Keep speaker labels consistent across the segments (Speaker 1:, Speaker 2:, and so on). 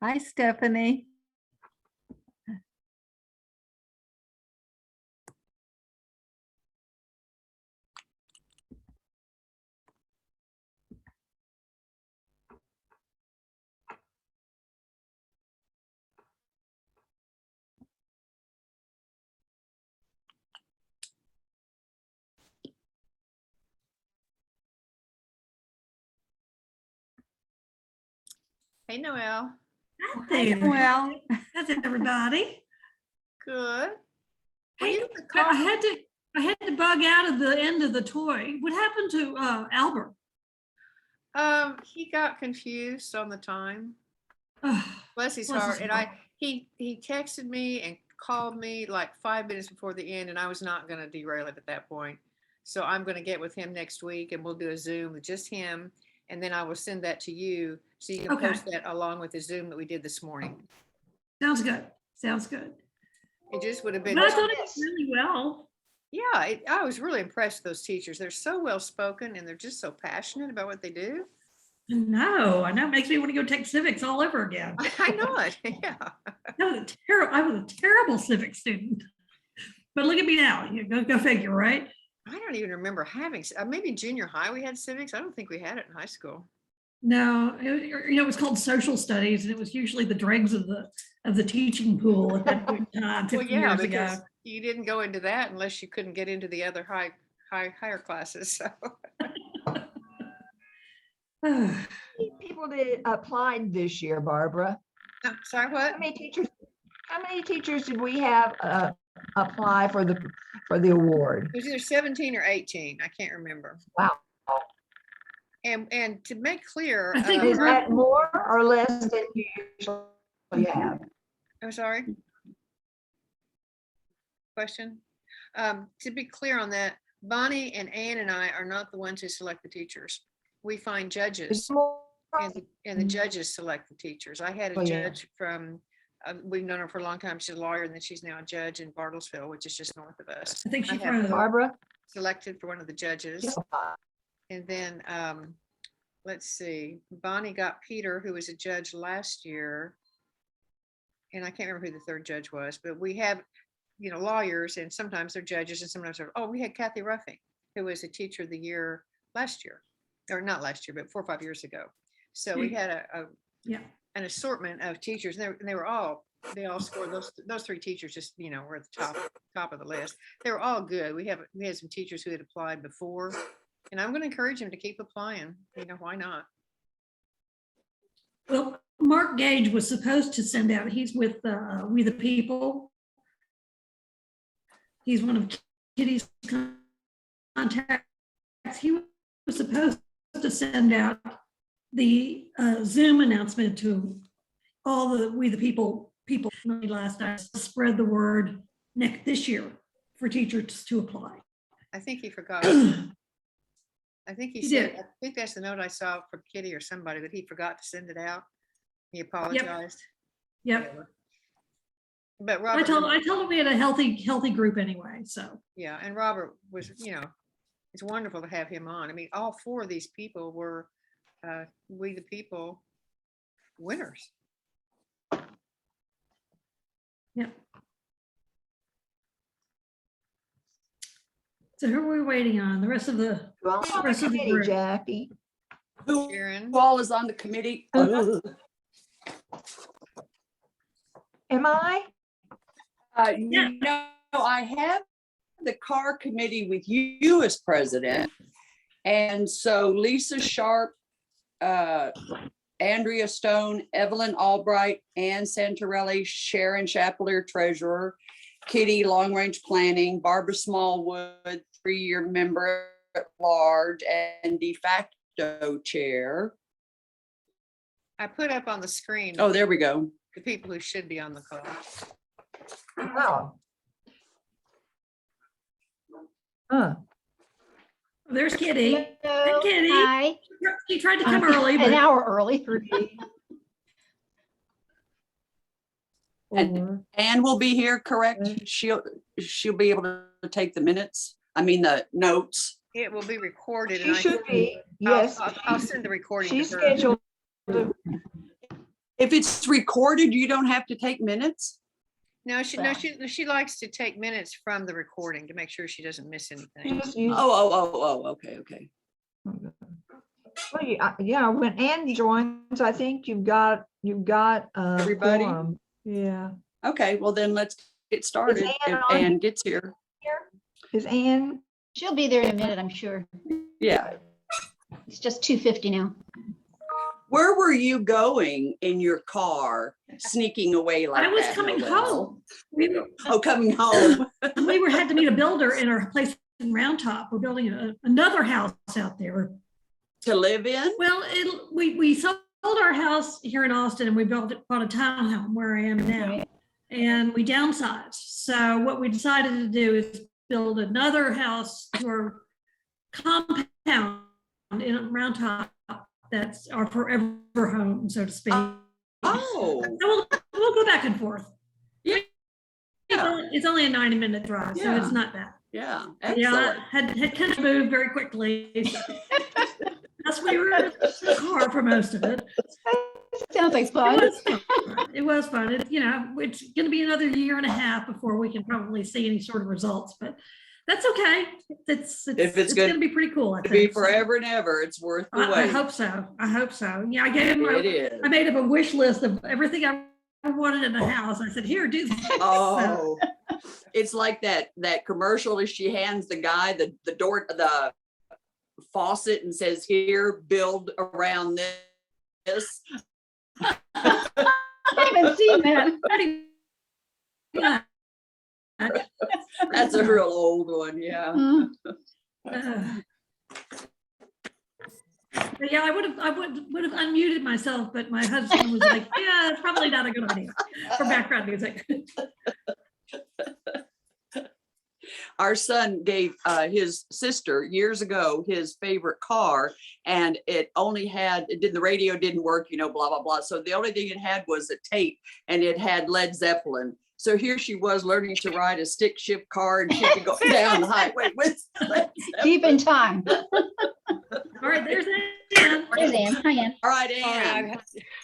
Speaker 1: Hi, Stephanie.
Speaker 2: Hey, Noelle.
Speaker 3: Hey,
Speaker 1: Well,
Speaker 3: how's everybody?
Speaker 2: Good.
Speaker 3: Hey, I had to bug out of the end of the toy. What happened to Albert?
Speaker 2: He got confused on the time.
Speaker 3: Ugh,
Speaker 2: Bless his
Speaker 3: Bless
Speaker 2: heart.
Speaker 3: his
Speaker 2: And
Speaker 3: heart.
Speaker 2: he texted me and called me like 5 minutes before the end, and I was not going to derail it at that point. So I'm going to get with him next week, and we'll do a Zoom with just him, and then I will send that to you so you can
Speaker 3: Okay.
Speaker 2: post that along with the Zoom that we did this morning.
Speaker 3: Sounds good. Sounds good.
Speaker 2: It just would have been.
Speaker 3: But I thought it was really well.
Speaker 2: Yeah, I was really impressed with those teachers. They're so well spoken, and they're just so passionate about what they do.
Speaker 3: No, I know. It makes me want to go take civics all over again.
Speaker 2: I know it. Yeah.
Speaker 3: I was a terrible civics student. But look at me now. You go figure, right?
Speaker 2: I don't even remember having, maybe junior high we had civics. I don't think we had it in high school.
Speaker 3: No, it was called social studies, and it was usually the dregs of the teaching pool at that point in time, 50
Speaker 2: Well, yeah,
Speaker 3: years
Speaker 2: because
Speaker 3: ago.
Speaker 2: you didn't go into that unless you couldn't get into the other higher classes. So
Speaker 4: People did apply this year, Barbara?
Speaker 2: sorry, what?
Speaker 4: How many teachers did we have apply for the award?
Speaker 2: It was either 17 or 18. I can't remember.
Speaker 4: Wow.
Speaker 2: And to make clear,
Speaker 3: I think
Speaker 4: Is that more or less than you usually have?
Speaker 2: I'm sorry. Question. To be clear on that, Bonnie and Ann and I are not the ones who select the teachers. We find judges, and the judges select the teachers. I had a
Speaker 4: Oh, yeah.
Speaker 2: judge from, we've known her for a long time. She's a lawyer, and then she's now a judge in Bartlesville, which is just north of us.
Speaker 3: I think she
Speaker 2: I have
Speaker 3: froze.
Speaker 4: Barbara?
Speaker 2: Selected for one of the judges. And then, let's see, Bonnie got Peter, who was a judge last year. And I can't remember who the third judge was, but we have, lawyers, and sometimes they're judges and sometimes we had Kathy Ruffing, who was a teacher of the year last year, or not last year, but 4 or 5 years ago. So we had an assortment of teachers, and they all scored, those three teachers just, were at the top of the list. They were all good. We had some teachers who had applied before, and I'm going to encourage them to keep applying. Why not?
Speaker 3: Well, Mark Gage was supposed to send out, he's with We the People. He's one of Kitty's contacts. He was supposed to send out the Zoom announcement to all the We the People last night, spread the word this year for teachers to apply.
Speaker 2: I think he forgot. I think he said,
Speaker 3: did.
Speaker 2: I think that's the note I saw from Kitty or somebody, that he forgot to send it out. He apologized.
Speaker 3: Yep.
Speaker 2: But
Speaker 3: I
Speaker 2: Robert,
Speaker 3: told him we had a healthy group anyway. So
Speaker 2: yeah, and Robert was, it's wonderful to have him on. I mean, all four of these people were We the People winners.
Speaker 3: yeah. So who are we waiting on? The rest of the
Speaker 4: Well, on the
Speaker 3: rest of the
Speaker 4: committee,
Speaker 3: group.
Speaker 4: Jackie.
Speaker 2: Sharon,
Speaker 5: Who all is on the committee?
Speaker 4: Am I?
Speaker 3: Yeah.
Speaker 5: I have the CARR committee with you as president. And so Lisa Sharp, Andrea Stone, Evelyn Albright, Ann Santorelli, Sharon Chapelier, treasurer, Kitty, long range planning, Barbara Smallwood, 3-year member at large and de facto chair.
Speaker 2: I put up on the screen.
Speaker 5: Oh, there we go.
Speaker 2: The people who should be on the call.
Speaker 4: Oh. Huh.
Speaker 3: There's Kitty. Hey,
Speaker 6: Hello.
Speaker 3: Kitty.
Speaker 6: Hi.
Speaker 3: She tried to come early,
Speaker 6: An
Speaker 3: but
Speaker 6: hour early for me.
Speaker 5: And Ann will be here, correct? She'll be able to take the minutes. I mean, the notes.
Speaker 2: It will be recorded.
Speaker 4: She
Speaker 2: and
Speaker 4: should be, yes.
Speaker 2: I'll send the recording
Speaker 4: She's
Speaker 2: to her.
Speaker 4: scheduled to
Speaker 5: If it's recorded, you don't have to take minutes?
Speaker 2: No, she
Speaker 4: Well.
Speaker 2: she likes to take minutes from the recording to make sure she doesn't miss anything.
Speaker 4: Just use-
Speaker 5: Okay, okay.
Speaker 4: Well, yeah, when Ann joins, I think you've got
Speaker 5: Everybody?
Speaker 4: quorum. Yeah.
Speaker 5: Okay, well then let's get started
Speaker 4: Ann
Speaker 5: if
Speaker 4: on
Speaker 5: Ann gets here.
Speaker 4: Is Ann?
Speaker 1: She'll be there in a minute, I'm sure.
Speaker 5: Yeah.
Speaker 1: It's just 2:50 now.
Speaker 5: Where were you going in your car, sneaking away like
Speaker 3: I was
Speaker 5: that,
Speaker 3: coming
Speaker 5: Noelle?
Speaker 3: home. We were,
Speaker 5: Oh, coming home.
Speaker 3: had to meet a builder in our place in Round Top. We're building another house out there.
Speaker 5: To live in?
Speaker 3: Well, we sold our house here in Austin and we bought a townhome where I am now.
Speaker 1: Right.
Speaker 3: And we downsized. So what we decided to do is build another house to our compound in Round Top. That's our forever home, so to speak.
Speaker 5: Oh,
Speaker 3: So we'll go back and forth.
Speaker 5: Yeah.
Speaker 3: It's only a 90-minute drive, so
Speaker 5: Yeah.
Speaker 3: it's not bad.
Speaker 5: yeah,
Speaker 3: Yeah,
Speaker 5: excellent.
Speaker 3: had kind of moved very quickly. That's we were in the car for most of it.
Speaker 1: Sounds like
Speaker 3: It
Speaker 1: fun.
Speaker 3: was fun. It was fun. It's going to be another year and a half before we can probably see any sort of results, but that's okay. It's
Speaker 5: it's
Speaker 3: going
Speaker 5: good
Speaker 3: to be pretty cool. I
Speaker 5: To
Speaker 3: think
Speaker 5: be forever and ever, it's worth the
Speaker 3: I
Speaker 5: wait.
Speaker 3: hope so. I hope so. Yeah, I gave him.
Speaker 5: It is.
Speaker 3: I made up a wish list of everything I wanted in the house. I said, "Here, do this."
Speaker 5: Oh, it's like that commercial as she hands the guy the faucet and says, "Here, build around this."
Speaker 1: I haven't even seen that.
Speaker 3: Yeah.
Speaker 5: That's a real old one, yeah.
Speaker 3: But yeah, I would have unmuted myself, but my husband was like, "Yeah, it's probably not a good idea for background music."
Speaker 5: Our son gave his sister years ago his favorite car, and the radio didn't work, blah, blah, blah. So the only thing it had was a tape, and it had Led Zeppelin. So here she was learning to ride a stick shift car, and she could go down the highway with Led
Speaker 1: Keep in time.
Speaker 3: All right, there's Ann.
Speaker 1: There's Ann. Hi, Ann.
Speaker 5: All right,
Speaker 6: Sorry,
Speaker 5: Ann.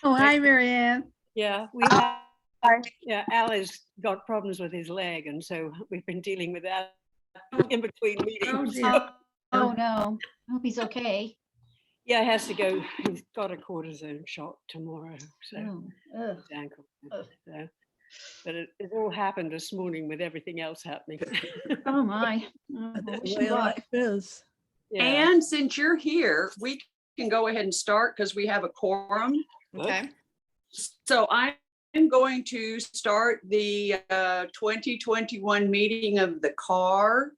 Speaker 6: Oh,
Speaker 7: Hi, Mary Ann.
Speaker 6: yeah, yeah, Al has got problems with his leg, and so we've been dealing with that in between
Speaker 3: Oh,
Speaker 6: meetings.
Speaker 3: dear.
Speaker 1: Oh, no. I hope he's okay.
Speaker 6: Yeah, he has to go. He's got a cortisone shot tomorrow, so
Speaker 1: Oh, ugh.
Speaker 6: his ankle.
Speaker 1: Ugh.
Speaker 6: So, but it all happened this morning with everything else happening.
Speaker 1: Oh, my. Oh, I
Speaker 7: That's
Speaker 1: wish
Speaker 7: the
Speaker 1: him
Speaker 7: way
Speaker 1: luck.
Speaker 7: life is.
Speaker 6: Yeah.
Speaker 5: And since you're here, we can go ahead and start because we have a quorum.
Speaker 2: Okay.
Speaker 5: So I'm going to start the 2021 meeting of the CARR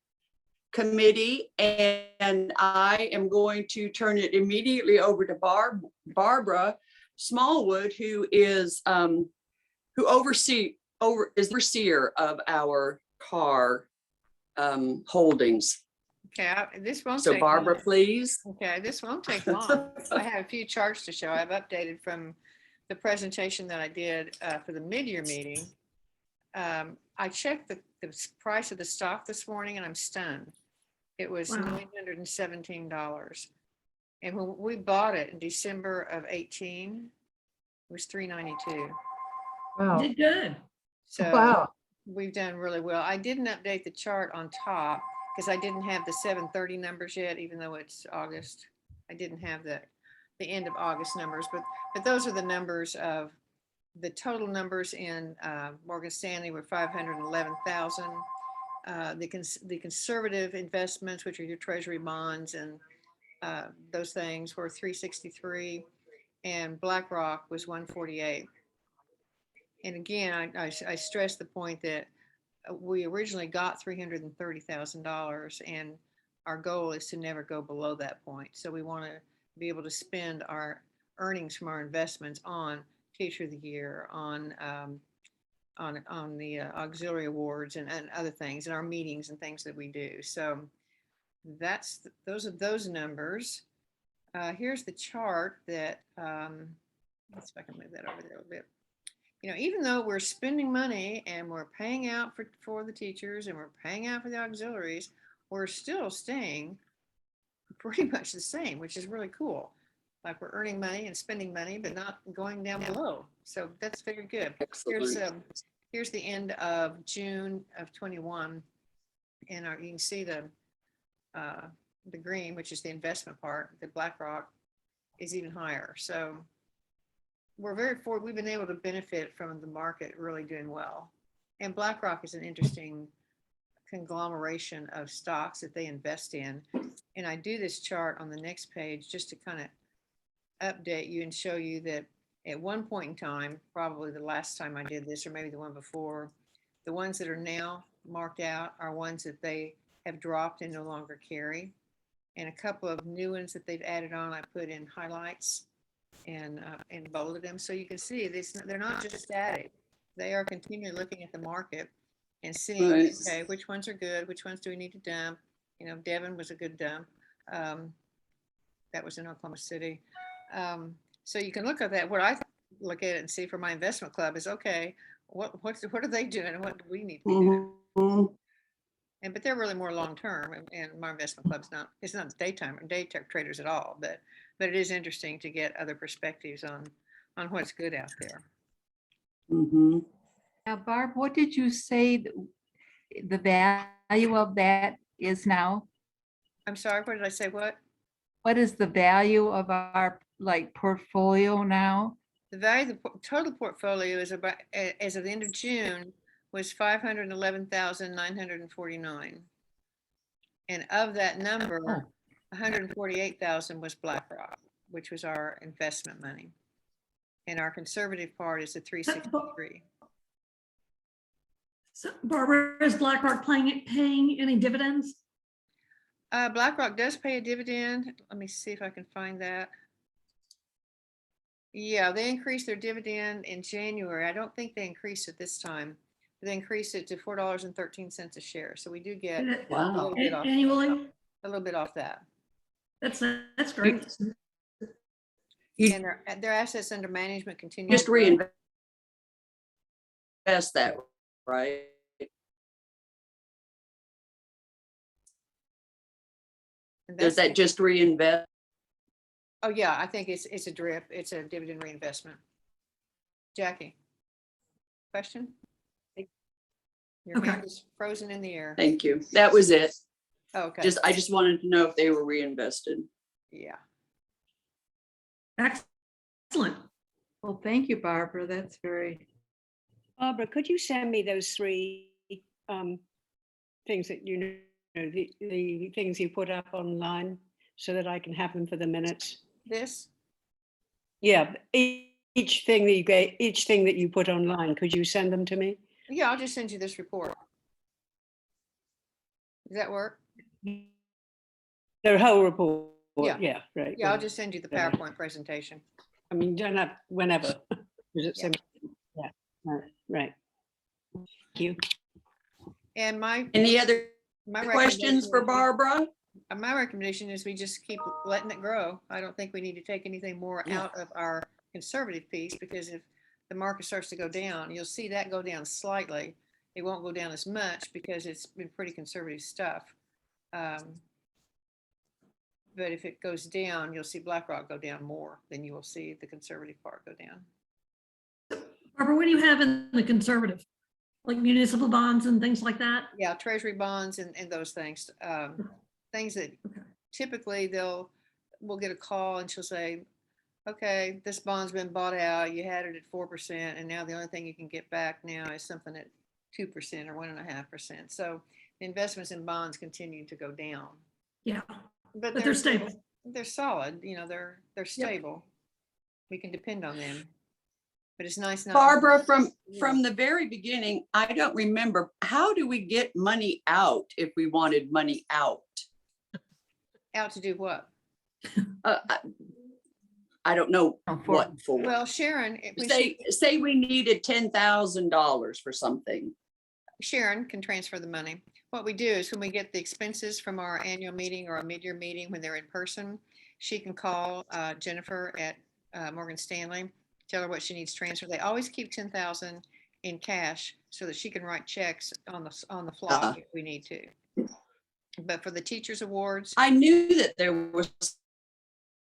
Speaker 5: committee, and I am going to turn it immediately over to Barbara Smallwood, who is overseer of our CARR holdings.
Speaker 2: Okay, this won't
Speaker 5: So
Speaker 2: take
Speaker 5: Barbara,
Speaker 2: long.
Speaker 5: please.
Speaker 2: Okay, this won't take long. I have a few charts to show. I've updated from the presentation that I did for the mid-year meeting. I checked the price of the stock this morning and I'm stunned. It was
Speaker 3: Wow.
Speaker 2: $917. And when we bought it in December of 18, it was $392.
Speaker 4: Wow.
Speaker 3: Did good.
Speaker 2: So
Speaker 4: Wow.
Speaker 2: we've done really well. I didn't update the chart on top because I didn't have the 730 numbers yet, even though it's August. I didn't have the end of August numbers, but those are the numbers of the total numbers in Morgan Stanley were 511,000. The conservative investments, which are your treasury bonds and those things, were 363, and BlackRock was 148. And again, I stress the point that we originally got $330,000, and our goal is to never go below that point. So we want to be able to spend our earnings from our investments on Teacher of the Year, on the auxiliary awards and other things, and our meetings and things that we do. So those are those numbers. Here's the chart that let's see if I can move that over there a little bit. Even though we're spending money and we're paying out for the teachers and we're paying out for the auxiliaries, we're still staying pretty much the same, which is really cool. like we're earning money and spending money, but not going down below. So that's very good.
Speaker 5: Excellent.
Speaker 2: Here's the end of June of 21. And you can see the green, which is the investment part, the BlackRock is even higher. So we've been able to benefit from the market really doing well. And BlackRock is an interesting conglomeration of stocks that they invest in. And I do this chart on the next page just to kind of update you and show you that at one point in time, probably the last time I did this, or maybe the one before, the ones that are now marked out are ones that they have dropped and no longer carry. And a couple of new ones that they've added on, I put in highlights and bolded them. So you can see this, they're not just static. They are continually looking at the market and seeing,
Speaker 5: Right.
Speaker 2: okay, which ones are good, which ones do we need to dump? You know, Devon was a good dump. That was in Oklahoma City. So you can look at that. What I look at it and see for my investment club is, okay, what are they doing and what do we need to be doing?
Speaker 5: Mhm.
Speaker 2: And but they're really more long term, and my investment club's not, it's not day traders at all, but it is interesting to get other perspectives on what's good out there.
Speaker 5: Mhm.
Speaker 7: Now, Barb, what did you say the value of that is now?
Speaker 2: I'm sorry, what did I say? What?
Speaker 7: What is the value of our portfolio now?
Speaker 2: The value of the total portfolio is about, as of the end of June, was 511,949. And of that number, 148,000 was BlackRock, which was our investment money. And our conservative part is the 363.
Speaker 3: So Barbara, is BlackRock paying any dividends?
Speaker 2: BlackRock does pay a dividend. Let me see if I can find that. Yeah, they increased their dividend in January. I don't think they increased it this time. They increased it to $4.13 a share. So we do get a
Speaker 5: Wow.
Speaker 2: little bit off,
Speaker 3: Annually?
Speaker 2: a little bit off that.
Speaker 3: That's great.
Speaker 5: You
Speaker 2: And their assets under management continue.
Speaker 5: just
Speaker 2: to grow.
Speaker 5: reinvest that, right?
Speaker 2: And
Speaker 5: Does
Speaker 2: that's-
Speaker 5: that just reinvest?
Speaker 2: Oh, yeah, I think it's a DRIP. It's a dividend reinvestment. Jackie? Question? Your
Speaker 3: Okay.
Speaker 2: hand is frozen in the air.
Speaker 5: Thank you. That was it.
Speaker 2: Okay,
Speaker 5: I just wanted to know if they were reinvested.
Speaker 2: yeah.
Speaker 3: Excellent.
Speaker 7: Well, thank you, Barbara. That's very,
Speaker 6: Barbara, could you send me those three things that the things you put up online so that I can have them for the minutes?
Speaker 2: This?
Speaker 6: Yeah, each thing that you put online, could you send them to me?
Speaker 2: Yeah, I'll just send you this report. Does that work?
Speaker 6: The whole report.
Speaker 2: Yeah.
Speaker 6: Yeah, right.
Speaker 2: Yeah, I'll just send you the
Speaker 6: Yeah.
Speaker 2: PowerPoint presentation.
Speaker 6: I mean, don't have whenever. Is it
Speaker 2: Yeah.
Speaker 6: simple? Yeah, right. Thank you.
Speaker 2: And
Speaker 5: Any other
Speaker 2: my
Speaker 5: questions for
Speaker 2: recommendation-
Speaker 5: Barbara?
Speaker 2: My recommendation is we just keep letting it grow. I don't think we need to take anything more
Speaker 5: Yeah.
Speaker 2: out of our conservative piece, because if the market starts to go down, you'll see that go down slightly. It won't go down as much because it's been pretty conservative stuff. But if it goes down, you'll see BlackRock go down more than you will see the conservative part go down.
Speaker 3: Barbara, what do you have in the conservative? Like municipal bonds and things like that?
Speaker 2: Yeah, treasury bonds and those things. Things that
Speaker 3: Okay.
Speaker 2: typically we'll get a call and she'll say, okay, this bond's been bought out. You had it at 4%, and now the only thing you can get back now is something at 2% or 1.5%. So the investments in bonds continue to go down.
Speaker 3: Yeah,
Speaker 2: But
Speaker 3: but they're stable.
Speaker 2: They're solid, they're stable. We can depend on them. But it's nice not.
Speaker 5: Barbara, from the very beginning, I don't remember, how do we get money out if we wanted money out?
Speaker 2: Out to do what?
Speaker 5: I don't know
Speaker 7: for-
Speaker 5: what for.
Speaker 2: Well, Sharon, when she-
Speaker 5: Say we needed $10,000 for something.
Speaker 2: Sharon can transfer the money. What we do is when we get the expenses from our annual meeting or a mid-year meeting, when they're in person, she can call Jennifer at Morgan Stanley, tell her what she needs transferred. They always keep 10,000 in cash so that she can write checks on the fly if we need to. But for the teachers awards,
Speaker 5: I knew that there was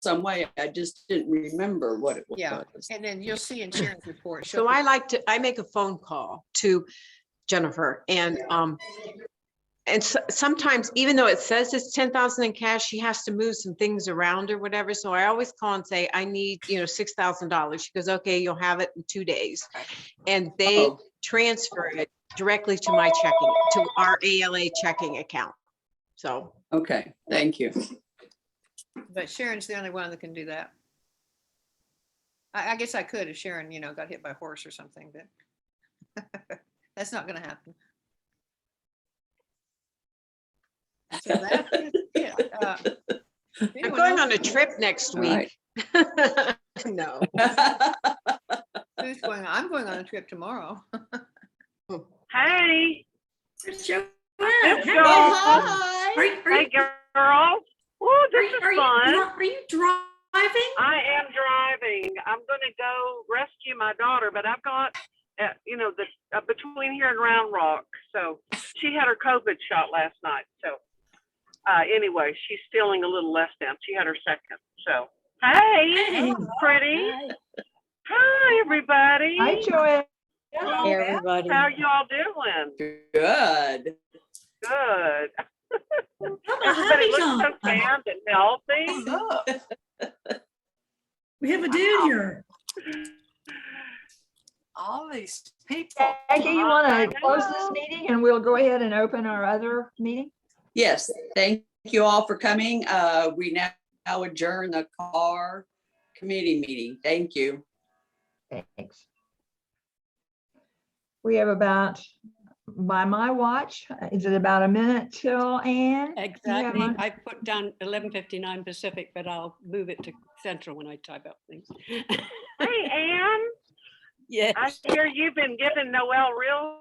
Speaker 5: some way. I just didn't remember what it
Speaker 2: Yeah.
Speaker 5: was.
Speaker 2: And then you'll see in Sharon's report.
Speaker 8: So I make a phone call to Jennifer and sometimes even though it says it's 10,000 in cash, she has to move some things around or whatever. So I always call and say, I need, $6,000. She goes, okay, you'll have it in 2 days. And they
Speaker 5: Oh.
Speaker 8: transfer it directly to our ALA checking account. So.
Speaker 5: Okay, thank you.
Speaker 2: But Sharon's the only one that can do that. I guess I could if Sharon, got hit by a horse or something, but that's not gonna happen. So that is it.
Speaker 8: I'm
Speaker 2: Anyone
Speaker 8: going
Speaker 2: else?
Speaker 8: on a trip next
Speaker 5: All right.
Speaker 8: week. No.
Speaker 2: Who's going on? I'm going on a trip tomorrow.
Speaker 9: Hey,
Speaker 3: There's Joanne.
Speaker 9: Let's
Speaker 3: Hey,
Speaker 9: go.
Speaker 8: Hi.
Speaker 3: Are
Speaker 9: hey, girls. Woo, this is fun.
Speaker 3: are you driving?
Speaker 9: I am driving. I'm going to go rescue my daughter, but I've got, between here and Round Rock. So she had her COVID shot last night. So anyway, she's feeling a little less down. She had her second. So, hey, pretty. Hi, everybody.
Speaker 4: Hi, Joanne.
Speaker 7: Hey, everybody.
Speaker 9: How y'all doing?
Speaker 5: Good.
Speaker 9: Good.
Speaker 3: How
Speaker 9: Everybody
Speaker 3: about
Speaker 9: looks so
Speaker 3: hubby's
Speaker 9: tanned and healthy.
Speaker 3: on? We have a dude here.
Speaker 10: All these people.
Speaker 4: Jackie, you want
Speaker 9: I
Speaker 4: to close this
Speaker 9: know.
Speaker 4: meeting and we'll go ahead and open our other meeting?
Speaker 5: Yes, thank you all for coming. We now adjourn the CARR committee meeting. Thank you.
Speaker 4: Thanks. We have about, by my watch, is it about a minute till Ann?
Speaker 6: Exactly.
Speaker 4: mine?
Speaker 6: I put down 11:59 Pacific, but I'll move it to Central when I type out things.
Speaker 9: Hey, Ann.
Speaker 6: Yes.
Speaker 9: I hear you've been giving Noelle real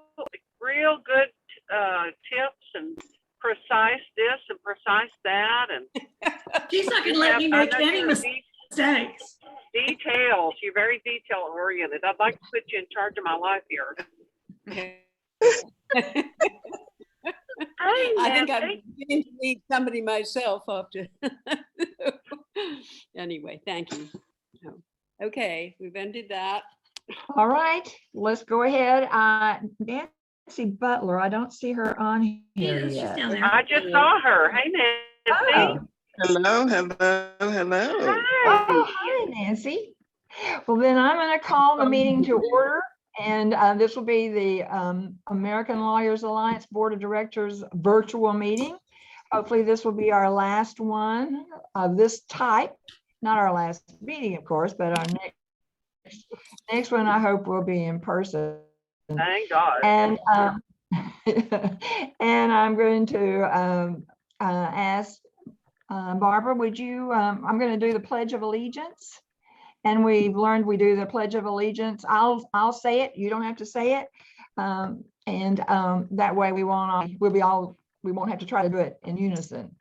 Speaker 9: good tips and precise this and precise that and
Speaker 3: She's not gonna let me
Speaker 9: I
Speaker 3: make
Speaker 9: know
Speaker 3: any
Speaker 9: you're
Speaker 3: mistakes.
Speaker 9: details. You're very detail oriented. I'd like to put you in charge of my life here.
Speaker 6: I think I'm
Speaker 9: Nancy.
Speaker 6: beginning to need somebody myself after. Anyway, thank you. Okay, we've ended that.
Speaker 4: All right, let's go ahead. Nancy Butler, I don't see her on here
Speaker 3: She's
Speaker 4: yet.
Speaker 3: down there.
Speaker 9: I just saw her. Hey, Nancy.
Speaker 4: Oh,
Speaker 10: Hello, hello.
Speaker 9: Hi.
Speaker 4: oh, hi, Nancy. Well, then I'm going to call the meeting to order. And this will be the American Lawyers Alliance Board of Directors virtual meeting. Hopefully this will be our last one of this type. Not our last meeting, of course, but our next one I hope will be in person.
Speaker 9: Thank God.
Speaker 4: And and I'm going to ask Barbara, would you, I'm going to do the Pledge of Allegiance. And we've learned we do the Pledge of Allegiance. I'll say it. You don't have to say it. That way we won't have to try to do it in unison.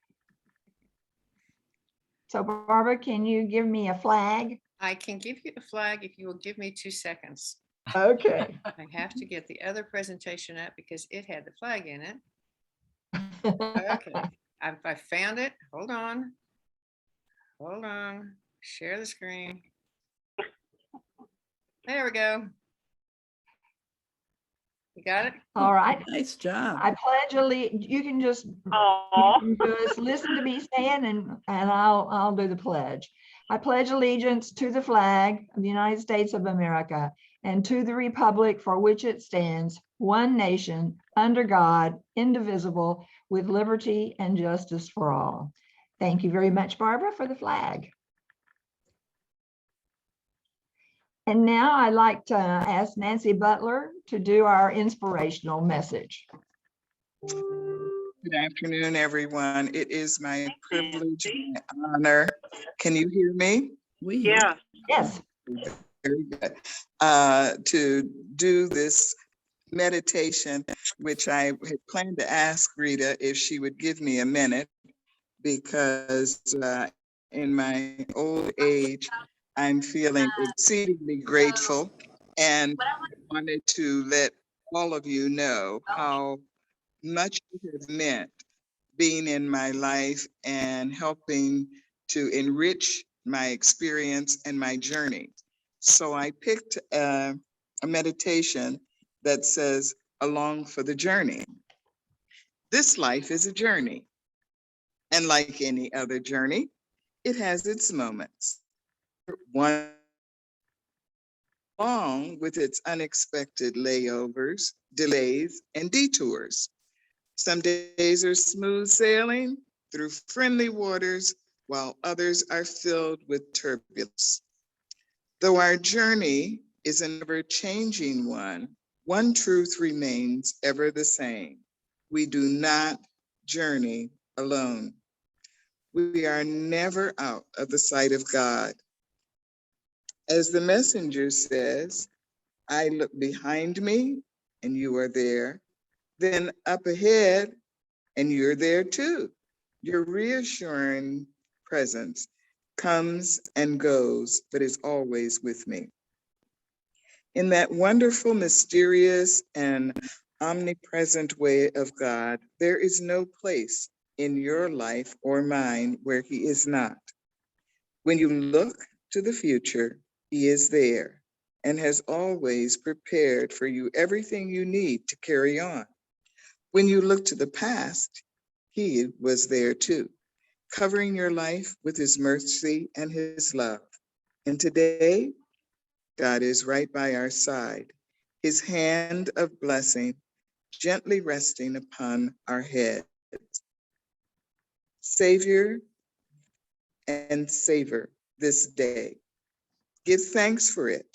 Speaker 4: So Barbara, can you give me a flag?
Speaker 2: I can give you a flag if you will give me 2 seconds.
Speaker 4: Okay.
Speaker 2: I have to get the other presentation up because it had the flag in it. Okay, I found it. Hold on. Hold on. Share the screen. There we go. You got it?
Speaker 4: All right.
Speaker 7: Nice job.
Speaker 4: I pledge allegiance. You can just
Speaker 9: Aw.
Speaker 4: just listen to me saying and I'll do the pledge. I pledge allegiance to the flag of the United States of America and to the republic for which it stands, one nation, under God, indivisible, with liberty and justice for all. Thank you very much, Barbara, for the flag. And now I'd like to ask Nancy Butler to do our inspirational message.
Speaker 10: Good afternoon, everyone. It is my privilege
Speaker 9: Nancy.
Speaker 10: and honor. Can you hear me?
Speaker 9: Yeah.
Speaker 4: Yes.
Speaker 10: Very good. To do this meditation, which I had planned to ask Rita if she would give me a minute, because in my old age, I'm feeling exceedingly grateful and wanted to let all of you know how much it has meant being in my life and helping to enrich my experience, and my journey. So I picked a meditation that says, along for the journey. This life is a journey. And like any other journey, it has its moments. One along with its unexpected layovers, delays, and detours. Some days are smooth sailing through friendly waters, while others are filled with turbulence. Though our journey is an ever-changing one truth remains ever the same. We do not journey alone. We are never out of the sight of God. As the messenger says, I look behind me and you are there, then up ahead and you're there too. Your reassuring presence comes and goes, but is always with me. In that wonderful, mysterious, and omnipresent way of God, there is no place in your life or mine where he is not. When you look to the future, he is there and has always prepared for you everything you need to carry on. When you look to the past, he was there too, covering your life with his mercy and his love. And today, God is right by our side, his hand of blessing gently resting upon our heads. Savior and savor this day. Give thanks for it,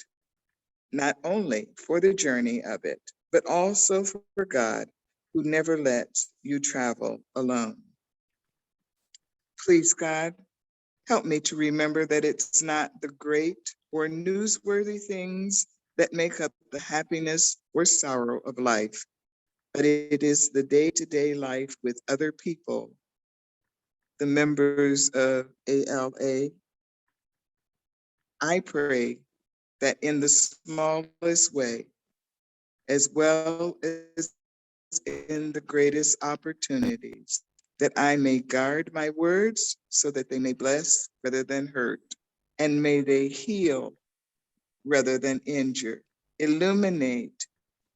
Speaker 10: not only for the journey of it, but also for God who never lets you travel alone. Please, God, help me to remember that it's not the great or newsworthy things that make up the happiness or sorrow of life, but it is the day-to-day life with other people, the members of ALA. I pray that in the smallest way, as well as in the greatest opportunities, that I may guard my words so that they may bless rather than hurt, and may they heal rather than injure, illuminate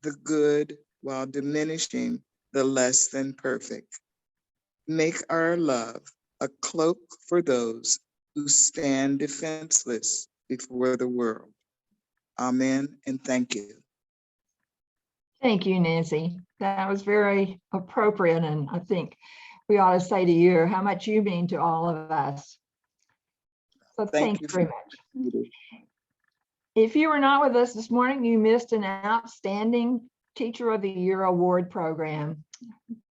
Speaker 10: the good while diminishing the less than perfect. Make our love a cloak for those who stand defenseless before the world. Amen and thank you.
Speaker 4: Thank you, Nancy. That was very appropriate. And I think we ought to say to you how much you mean to all of us. So thank you very much. If you were not with us this morning, you missed an outstanding Teacher of the Year award program.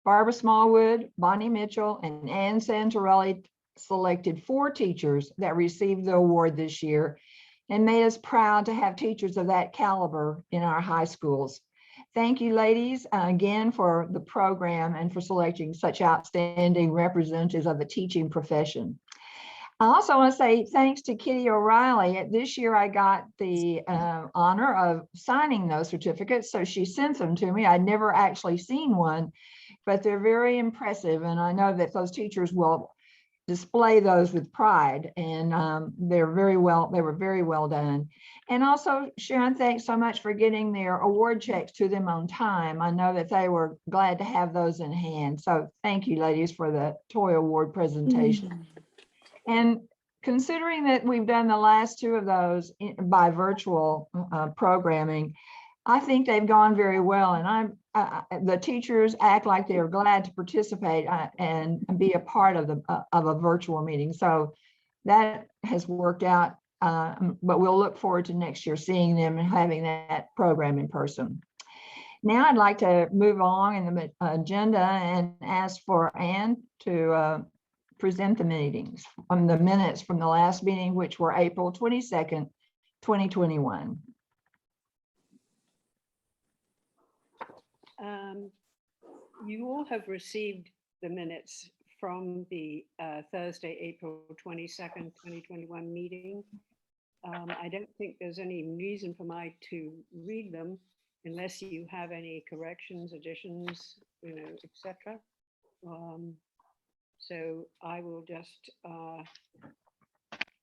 Speaker 4: Barbara Smallwood, Bonnie Mitchell, and Ann Santorelli selected 4 teachers that received the award this year and made us proud to have teachers of that caliber in our high schools. Thank you, ladies, again for the program and for selecting such outstanding representatives of the teaching profession. I also want to say thanks to Kitty O'Reilly. This year I got the honor of signing those certificates, so she sent them to me. I'd never actually seen one, but they're very impressive, and I know that those teachers will display those with pride, and they were very well done. And also, Sharon, thanks so much for getting their award checks to them on time. I know that they were glad to have those in hand. So thank you, ladies, for the Toy Award presentation. And considering that we've done the last 2 of those by virtual programming, I think they've gone very well. And the teachers act like they are glad to participate and be a part of a virtual meeting. So that has worked out. But we'll look forward to next year seeing them and having that program in person. Now I'd like to move along in the agenda and ask for Ann to present the minutes from the last meeting, which were April 22nd, 2021.
Speaker 6: You all have received the minutes from the Thursday, April 22nd, 2021 meeting. I don't think there's any reason for me to read them unless you have any corrections, additions, etc. So I will just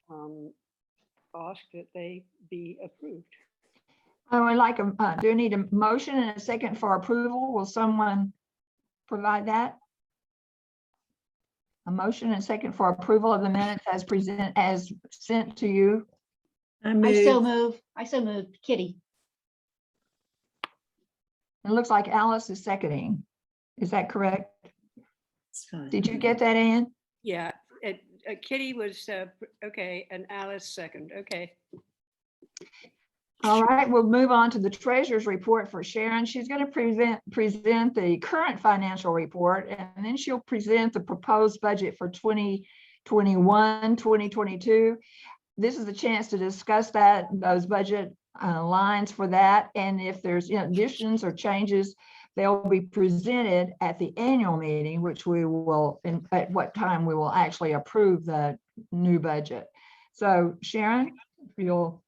Speaker 6: ask that they be approved.
Speaker 4: I would like, do I need a motion and a second for approval? Will someone provide that? A motion and a second for approval of the minutes as sent to you.
Speaker 1: I so move, Kitty.
Speaker 4: It looks like Alice is seconding. Is that correct?
Speaker 3: It's fine.
Speaker 4: Did you get that, Ann?
Speaker 6: Yeah, Kitty was, okay, and Alice second, okay.
Speaker 4: All right, we'll move on to the treasurer's report for Sharon. She's going to present the current financial report, and then she'll present the proposed budget for 2021, 2022. This is a chance to discuss those budget lines for that. And if there's additions or changes, they'll be presented at the annual meeting, which we will, at what time we will actually approve the new budget. So Sharon, if you'll.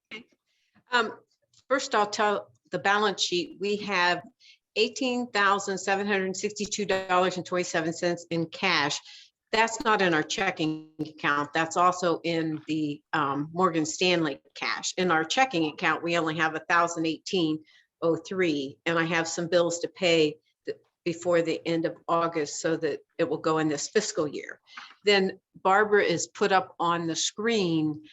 Speaker 8: First, I'll tell the balance sheet. We have $18,762.27 in cash. That's not in our checking account. That's also in the Morgan Stanley cash. In our checking account, we only have $1,018.03, and I have some bills to pay before the end of August so that it will go in this fiscal year. Then Barbara is put up on the screen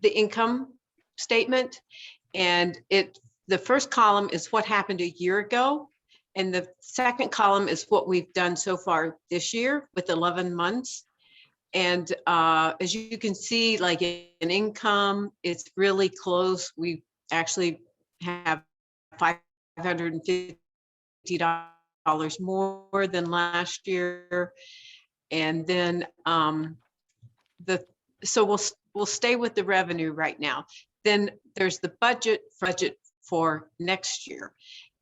Speaker 8: the income statement, and the first column is what happened a year ago, and the second column is what we've done so far this year with 11 months. And as you can see, like in income, it's really close. We actually have $550 more than last year, and then so we'll stay with the revenue right now. Then there's the budget for next year.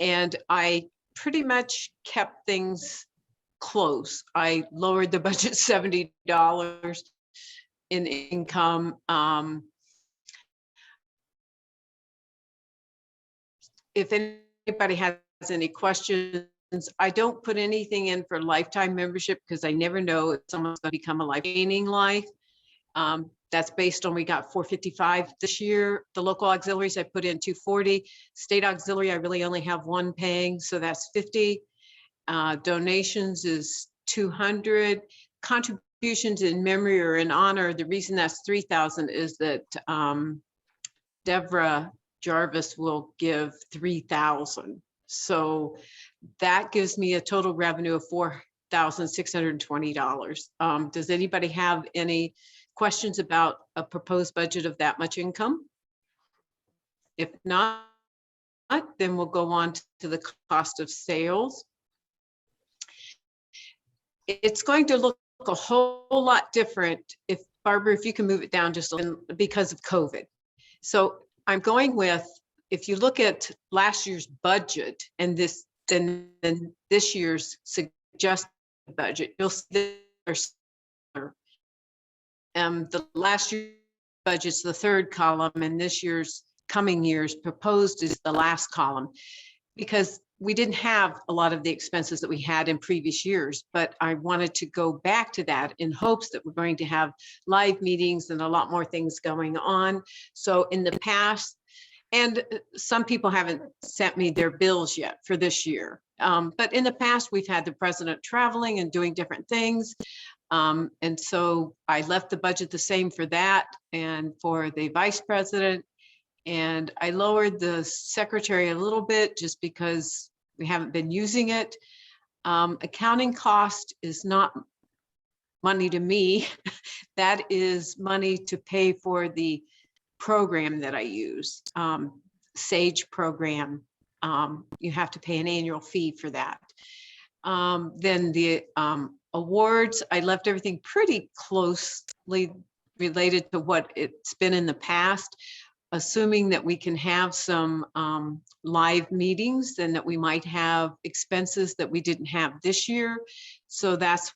Speaker 8: And I pretty much kept things close. I lowered the budget $70 in income. If anybody has any questions, I don't put anything in for lifetime membership because I never know if someone's going to become a gaining life. That's based on, we got 455 this year. The local auxiliaries, I put in 240. State auxiliary, I really only have one paying, so that's 50. Donations is 200. Contributions in memory or in honor, the reason that's 3,000 is that Deborah Jarvis will give 3,000. So that gives me a total revenue of $4,620. Does anybody have any questions about a proposed budget of that much income? If not, then we'll go on to the cost of sales. It's going to look a whole lot different if, Barbara, if you can move it down just a little, because of COVID. So I'm going with, if you look at last year's budget and this, then this year's suggested budget, you'll see there's the last year's budget's the third column, and this year's coming year's proposed is the last column, because we didn't have a lot of the expenses that we had in previous years, but I wanted to go back to that in hopes that we're going to have live meetings and a lot more things going on. So in the past, and some people haven't sent me their bills yet for this year, but in the past, we've had the president traveling and doing different things. And so I left the budget the same for that and for the vice president. And I lowered the secretary a little bit just because we haven't been using it. Accounting cost is not money to me. That is money to pay for the program that I use, SAGE program. You have to pay an annual fee for that. Then the awards, I left everything pretty closely related to what it's been in the past, assuming that we can have some live meetings, then that we might have expenses that we didn't have this year. So that's,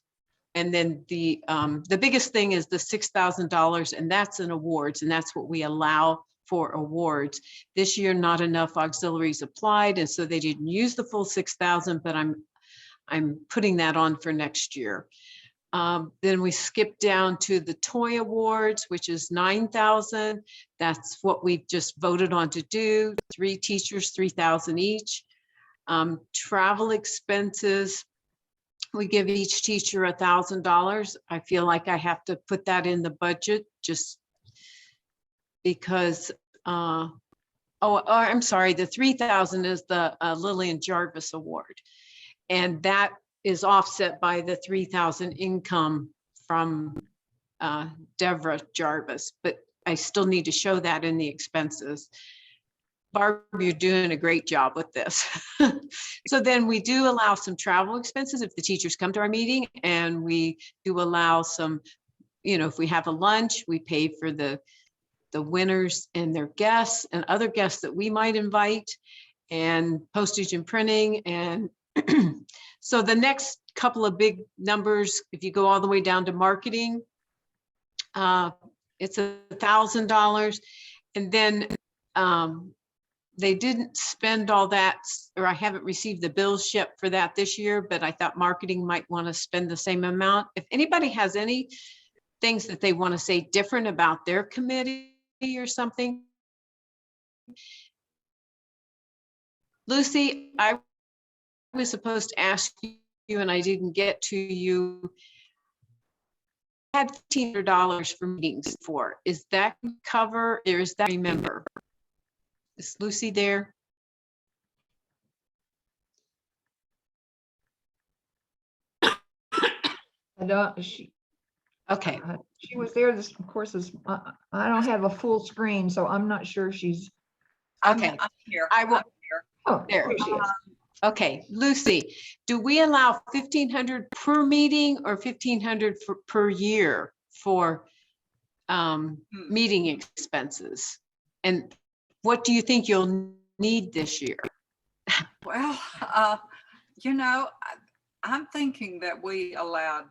Speaker 8: and then the biggest thing is the $6,000, and that's in awards, and that's what we allow for awards. This year, not enough auxiliaries applied, and so they didn't use the full 6,000, but I'm putting that on for next year. Then we skip down to the toy awards, which is 9,000. That's what we've just voted on to do. 3 teachers, 3,000 each. Travel expenses, we give each teacher $1,000. I feel like I have to put that in the budget just because, I'm sorry, the 3,000 is the Lillian Jarvis Award. And that is offset by the 3,000 income from Deborah Jarvis, but I still need to show that in the expenses. Barb, you're doing a great job with this. So then we do allow some travel expenses if the teachers come to our meeting, and we do allow some, if we have a lunch, we pay for the winners and their guests and other guests that we might invite, and postage and printing. And so the next couple of big numbers, if you go all the way down to marketing, it's $1,000. And then they didn't spend all that, or I haven't received the bills yet for that this year, but I thought marketing might want to spend the same amount. If anybody has any things that they want to say different about their committee or something. Lucy, I was supposed to ask you and I didn't get to you. I had $1,500 for meetings for. Is that cover, or is that remember? Is Lucy there?
Speaker 4: I don't, she
Speaker 8: Okay,
Speaker 4: was there, this, of course, is, I don't have a full screen, so I'm not sure she's,
Speaker 8: okay.
Speaker 5: I'm here.
Speaker 8: I will,
Speaker 4: oh,
Speaker 8: there.
Speaker 4: there she is.
Speaker 8: Okay, Lucy, do we allow 1,500 per meeting or 1,500 per year for meeting expenses? And what do you think you'll need this year?
Speaker 11: Well, I'm thinking that we allowed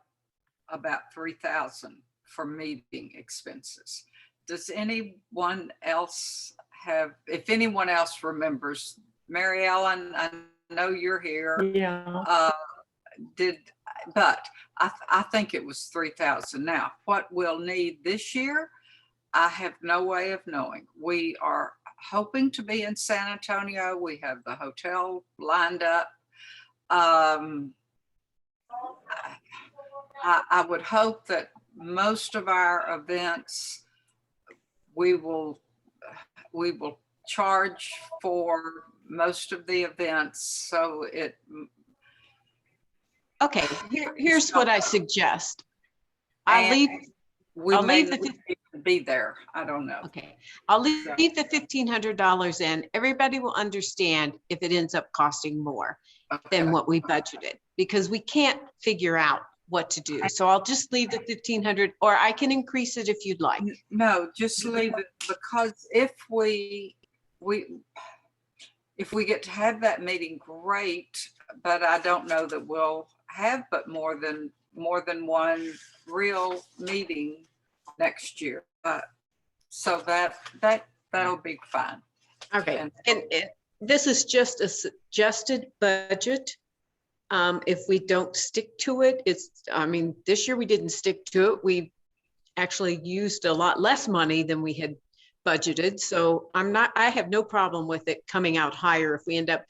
Speaker 11: about 3,000 for meeting expenses. Does anyone else have, if anyone else remembers, Mary Ellen, I know you're here.
Speaker 4: Yeah.
Speaker 11: But I think it was 3,000. Now, what we'll need this year, I have no way of knowing. We are hoping to be in San Antonio. We have the hotel lined up. I would hope that most of our events, we will charge for most of the events. So
Speaker 8: Okay, here's what I suggest. I'll leave
Speaker 11: the be there. I don't know.
Speaker 8: Okay, I'll leave the $1,500 in. Everybody will understand if it ends up costing more than what we budgeted, because we can't figure out what to do. So I'll just leave the 1,500, or I can increase it if you'd like.
Speaker 11: No, just leave it, because if we get to have that meeting, great, but I don't know that we'll have but more than one real meeting next year. So that'll be fine.
Speaker 8: Okay, and this is just a suggested budget. If we don't stick to it, this year we didn't stick to it. We actually used a lot less money than we had budgeted. So I have no problem with it coming out higher if we end up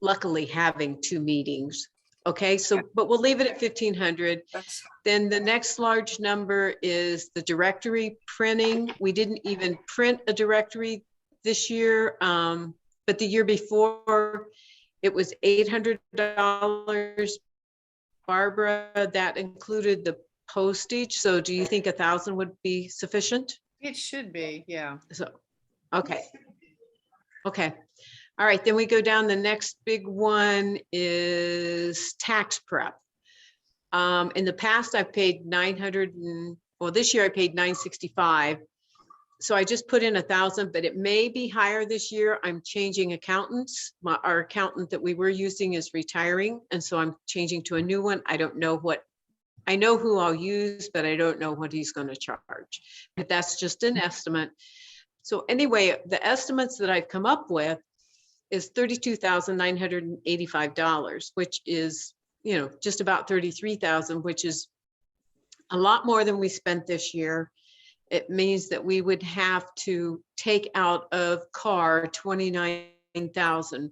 Speaker 8: luckily having 2 meetings. Okay, so, but we'll leave it at 1,500. Then the next large number is the directory printing. We didn't even print a directory this year, but the year before it was $800. Barbara, that included the postage. So do you think 1,000 would be sufficient?
Speaker 2: It should be, yeah.
Speaker 8: So, okay. Okay. All right, then we go down. The next big one is tax prep. In the past, I've paid 900 and, well, this year I paid 965. So I just put in 1,000, but it may be higher this year. I'm changing accountants. Our accountant that we were using is retiring, and so I'm changing to a new one. I don't know I know who I'll use, but I don't know what he's going to charge. But that's just an estimate. So anyway, the estimates that I've come up with is $32,985, which is, just about 33,000, which is a lot more than we spent this year. It means that we would have to take out of CARR 29,000.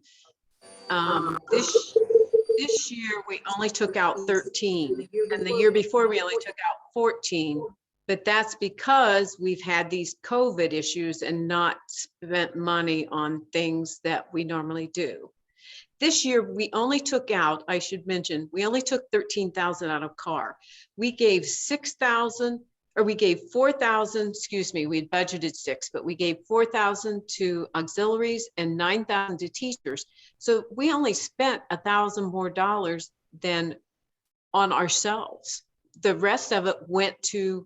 Speaker 8: This year, we only took out 13, and the year before, we only took out 14. But that's because we've had these COVID issues and not spent money on things that we normally do. This year, we only took out, I should mention, we only took 13,000 out of CARR. We gave 6,000, or we gave 4,000, excuse me, we had budgeted 6, but we gave 4,000 to auxiliaries and 9,000 to teachers. So we only spent $1,000 more than on ourselves. The rest of it went to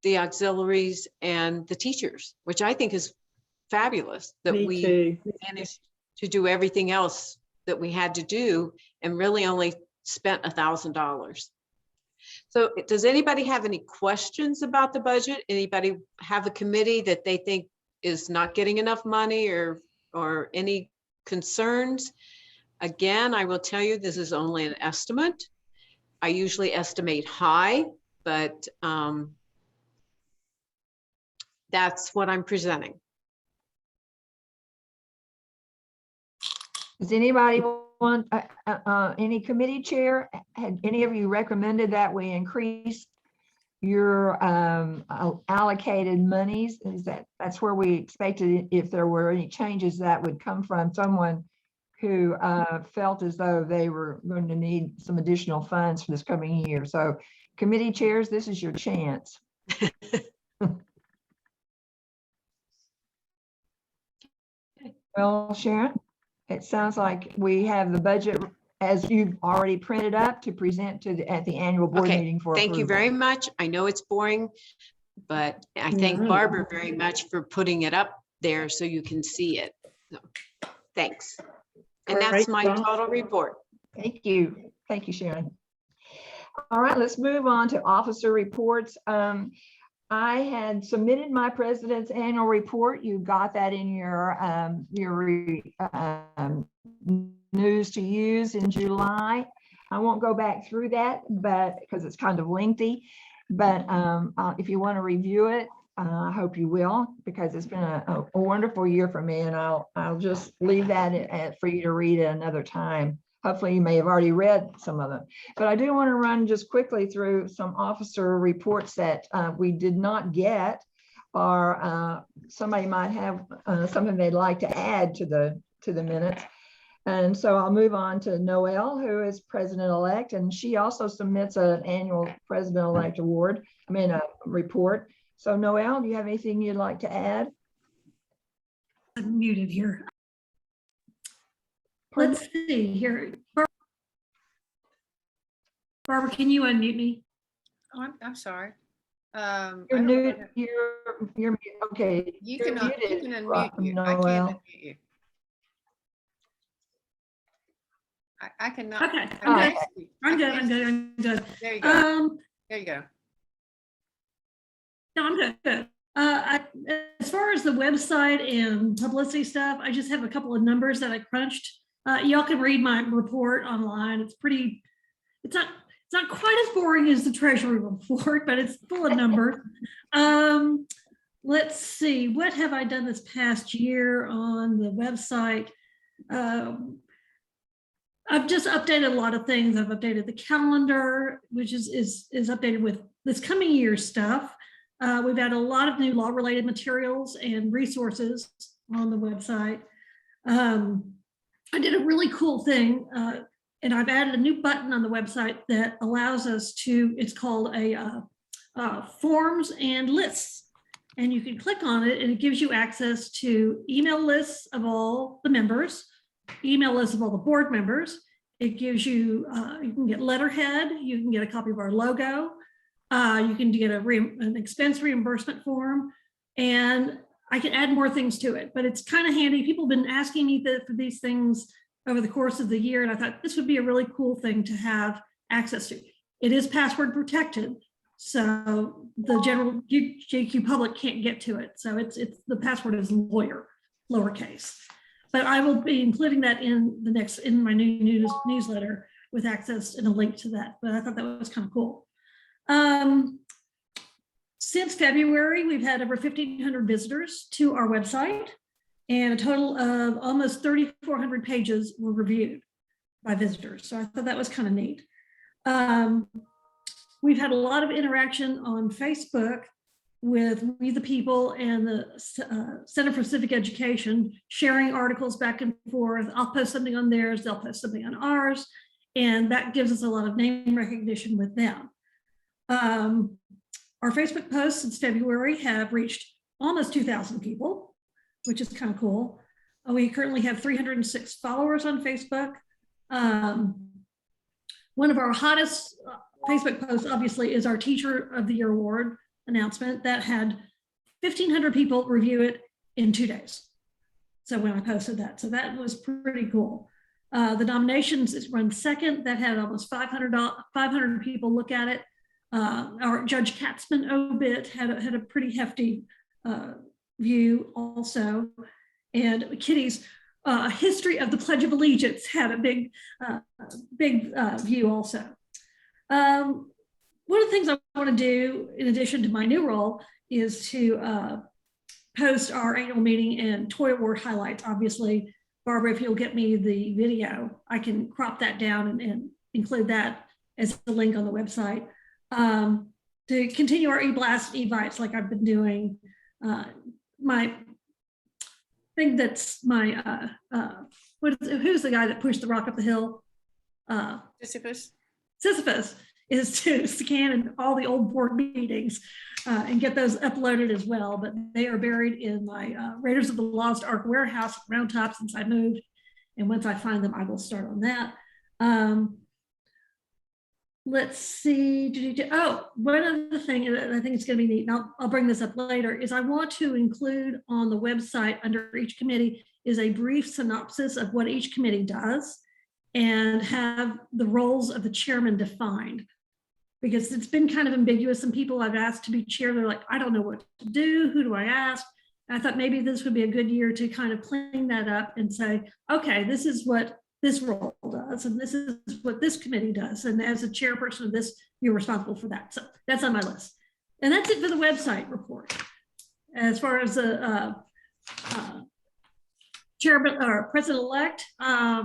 Speaker 8: the auxiliaries and the teachers, which I think is fabulous that we managed to do everything else that we had to do and really only spent $1,000. So does anybody have any questions about the budget? Anybody have a committee that they think is not getting enough money or any concerns? Again, I will tell you, this is only an estimate. I usually estimate high, but that's what I'm presenting.
Speaker 4: Does anybody want, any committee chair, had any of you recommended that we increase your allocated monies? That's where we expected, if there were any changes, that would come from someone who felt as though they were going to need some additional funds for this coming year. So committee chairs, this is your chance. Well, Sharon, it sounds like we have the budget as you've already printed up to present to at the annual board
Speaker 8: Okay,
Speaker 4: meeting for
Speaker 8: thank you
Speaker 4: approval.
Speaker 8: very much. I know it's boring, but I thank Barbara very much for putting it up there so you can see it. So, thanks. And that's my total report.
Speaker 4: Thank you. Thank you, Sharon. All right, let's move on to officer reports. I had submitted my president's annual report. You got that in your news to use in July. I won't go back through that, but because it's kind of lengthy, but if you want to review it, I hope you will, because it's been a wonderful year for me, and I'll just leave that for you to read at another time. Hopefully you may have already read some of them, but I do want to run just quickly through some officer reports that we did not get, or somebody might have something they'd like to add to the minutes. And so I'll move on to Noelle, who is president-elect, and she also submits an annual president-elect report. So Noelle, do you have anything you'd like to add?
Speaker 3: I'm muted here. Let's see here. Barbara, can you unmute me?
Speaker 2: Oh, I'm sorry.
Speaker 4: You're new. You're okay.
Speaker 2: You
Speaker 4: You're
Speaker 2: can
Speaker 4: muted,
Speaker 2: unmute you. I can't
Speaker 4: Noelle.
Speaker 2: unmute you. I cannot.
Speaker 3: Okay,
Speaker 2: I can't see.
Speaker 3: I'm good.
Speaker 2: I
Speaker 3: I'm
Speaker 2: can't
Speaker 3: good. I'm good.
Speaker 2: There you go. There you go.
Speaker 3: No, I'm good. As far as the website and publicity stuff, I just have a couple of numbers that I crunched. Y'all can read my report online. It's not quite as boring as the Treasury report, but it's full of numbers. Let's see, what have I done this past year on the website? I've just updated a lot of things. I've updated the calendar, which is updated with this coming year's stuff. We've had a lot of new law-related materials and resources on the website. I did a really cool thing, and I've added a new button on the website that allows us to, it's called a forms and lists. And you can click on it and it gives you access to email lists of all the members, email lists of all the board members. It gives you, you can get letterhead, you can get a copy of our logo, you can get an expense reimbursement form, and I can add more things to it, but it's kind of handy. People have been asking me for these things over the course of the year, and I thought this would be a really cool thing to have access to. It is password protected, so the general JQ public can't get to it. So it's the password is lawyer, lowercase. But I will be including that in my newsletter with access and a link to that. But I thought that was kind of cool. Since February, we've had over 1,500 visitors to our website, and a total of almost 3,400 pages were reviewed by visitors. So I thought that was kind of neat. We've had a lot of interaction on Facebook with We the People and the Center for Civic Education, sharing articles back and forth. I'll post something on theirs, they'll post something on ours, and that gives us a lot of name recognition with them. Our Facebook posts since February have reached almost 2,000 people, which is kind of cool. We currently have 306 followers on Facebook. One of our hottest Facebook posts, obviously, is our Teacher of the Year Award announcement that had 1,500 people review it in 2 days. So when I posted that, so that was pretty cool. The nominations is run second. That had almost 500 people look at it. Our Judge Katzman obit had a pretty hefty view also. And Kitty's History of the Pledge of Allegiance had a big view also. One of the things I want to do in addition to my new role is to post our annual meeting and toy award highlights. Obviously, Barbara, if you'll get me the video, I can crop that down and include that as a link on the website. To continue our e-blast e-bites like I've been doing. My thing that's my, who's the guy that pushed the rock up the hill?
Speaker 2: Sisyphus.
Speaker 3: Sisyphus is to scan in all the old board meetings and get those uploaded as well. But they are buried in my Raiders of the Lost Ark warehouse Round Top since I moved. And once I find them, I will start on that. Let's see. Oh, one other thing that I think is going to be neat, and I'll bring this up later, is I want to include on the website under each committee is a brief synopsis of what each committee does and have the roles of the chairman defined, because it's been kind of ambiguous. Some people I've asked to be chair, they're like, I don't know what to do. Who do I ask? And I thought maybe this would be a good year to kind of clean that up and say, okay, this is what this role does, and this is what this committee does. And as a chairperson of this, you're responsible for that. So that's on my list. And that's it for the website report. As far as the chairman or president-elect, I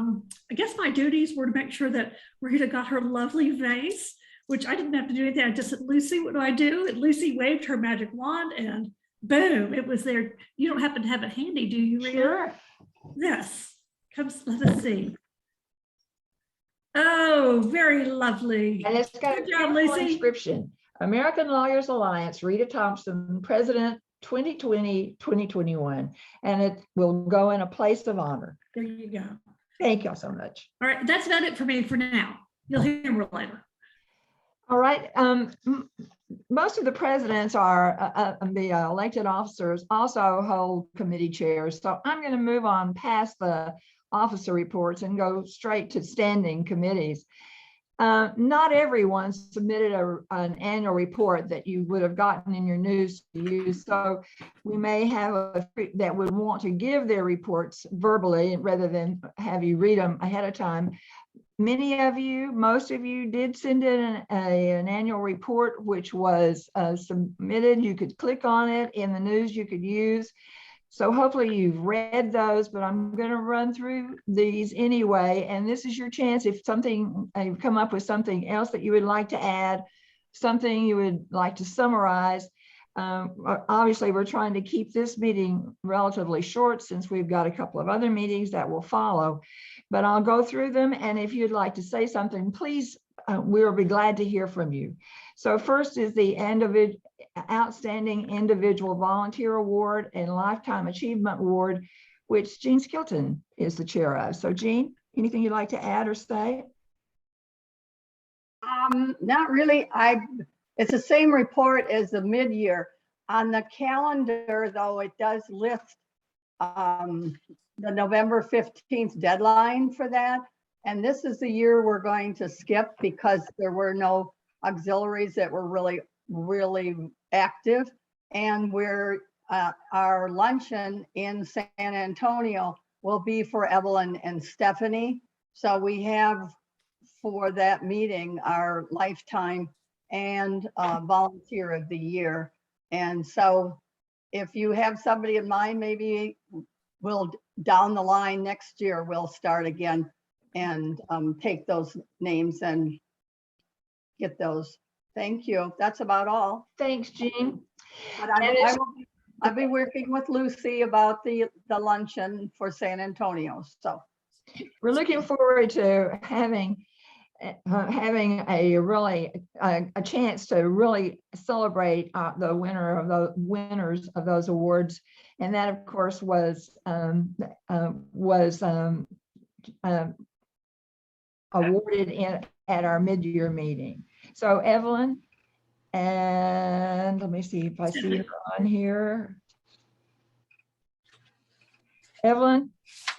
Speaker 3: guess my duties were to make sure that Rita got her lovely vase, which I didn't have to do anything. I just said, Lucy, what do I do? And Lucy waved her magic wand and boom, it was there. You don't happen to have it handy, do you, Rita?
Speaker 4: Sure.
Speaker 3: Yes. Come, let us see. Oh, very lovely.
Speaker 4: And it's got a
Speaker 3: Good job,
Speaker 4: beautiful
Speaker 3: Lucy.
Speaker 4: inscription. American Lawyers Alliance, Rita Thompson, President 2020-2021. And it will go in a place of honor.
Speaker 3: There you go.
Speaker 4: Thank y'all so much.
Speaker 3: All right, that's about it for me for now. You'll hear more later.
Speaker 4: All right. Most of the presidents are the elected officers also hold committee chairs. So I'm going to move on past the officer reports and go straight to standing committees. Not everyone submitted an annual report that you would have gotten in your news to use. So we may have that would want to give their reports verbally rather than have you read them ahead of time. Many of you, most of you did send in an annual report, which was submitted. You could click on it in the news you could use. So hopefully you've read those, but I'm going to run through these anyway. And this is your chance. If you come up with something else that you would like to add, something you would like to summarize. Obviously, we're trying to keep this meeting relatively short since we've got a couple of other meetings that will follow. But I'll go through them. And if you'd like to say something, please, we'll be glad to hear from you. So first is the Outstanding Individual Volunteer Award and Lifetime Achievement Award, which Jean Skilton is the chair of. So Jean, anything you'd like to add or say?
Speaker 12: Not really. It's the same report as the mid-year. On the calendar, though, it does list the November 15th deadline for that. And this is the year we're going to skip because there were no auxiliaries that were really active. And our luncheon in San Antonio will be for Evelyn and Stephanie. So we have for that meeting our lifetime and volunteer of the year. And so if you have somebody in mind, maybe we'll down the line next year, we'll start again and take those names and get those. Thank you. That's about all.
Speaker 4: Thanks, Jean.
Speaker 12: But
Speaker 4: And it's-
Speaker 12: I'll be working with Lucy about the luncheon for San Antonio. So
Speaker 4: We're looking forward to having a really a chance to really celebrate the winners of those awards, and that of course was awarded at our mid-year meeting. So Evelyn, and let me see if I see her on here. Evelyn,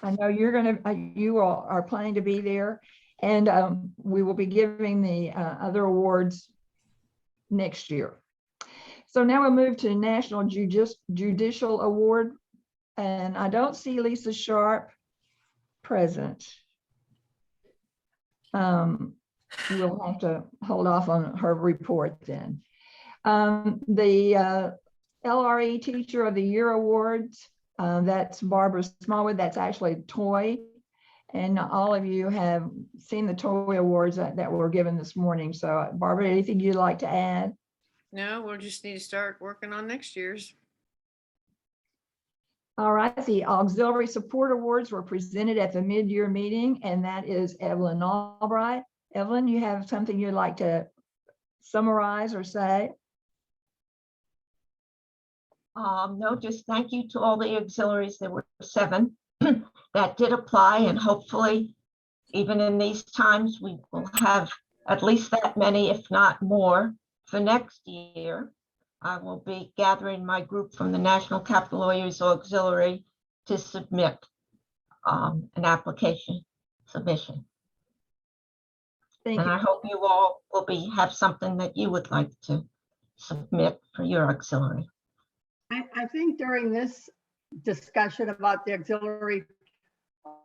Speaker 4: I know you all are planning to be there, and we will be giving the other awards next year. So now we'll move to National Judicial Award, and I don't see Lisa Sharp present. We'll have to hold off on her report then. The LRE Teacher of the Year Awards, that's Barbara Smallwood. That's actually Toy. And all of you have seen the Toy Awards that were given this morning. So Barbara, anything you'd like to add?
Speaker 2: No, we'll just need to start working on next year's.
Speaker 4: All right, the Auxiliary Support Awards were presented at the mid-year meeting, and that is Evelyn Albright. Evelyn, you have something you'd like to summarize or say?
Speaker 13: No, just thank you to all the auxiliaries. There were 7 that did apply, and hopefully, even in these times, we will have at least that many, if not more, for next year. I will be gathering my group from the National Capital Lawyers Auxiliary to submit an application submission.
Speaker 4: Thank
Speaker 13: And
Speaker 4: you.
Speaker 13: I hope you all will have something that you would like to submit for your auxiliary.
Speaker 12: I think during this discussion about the auxiliary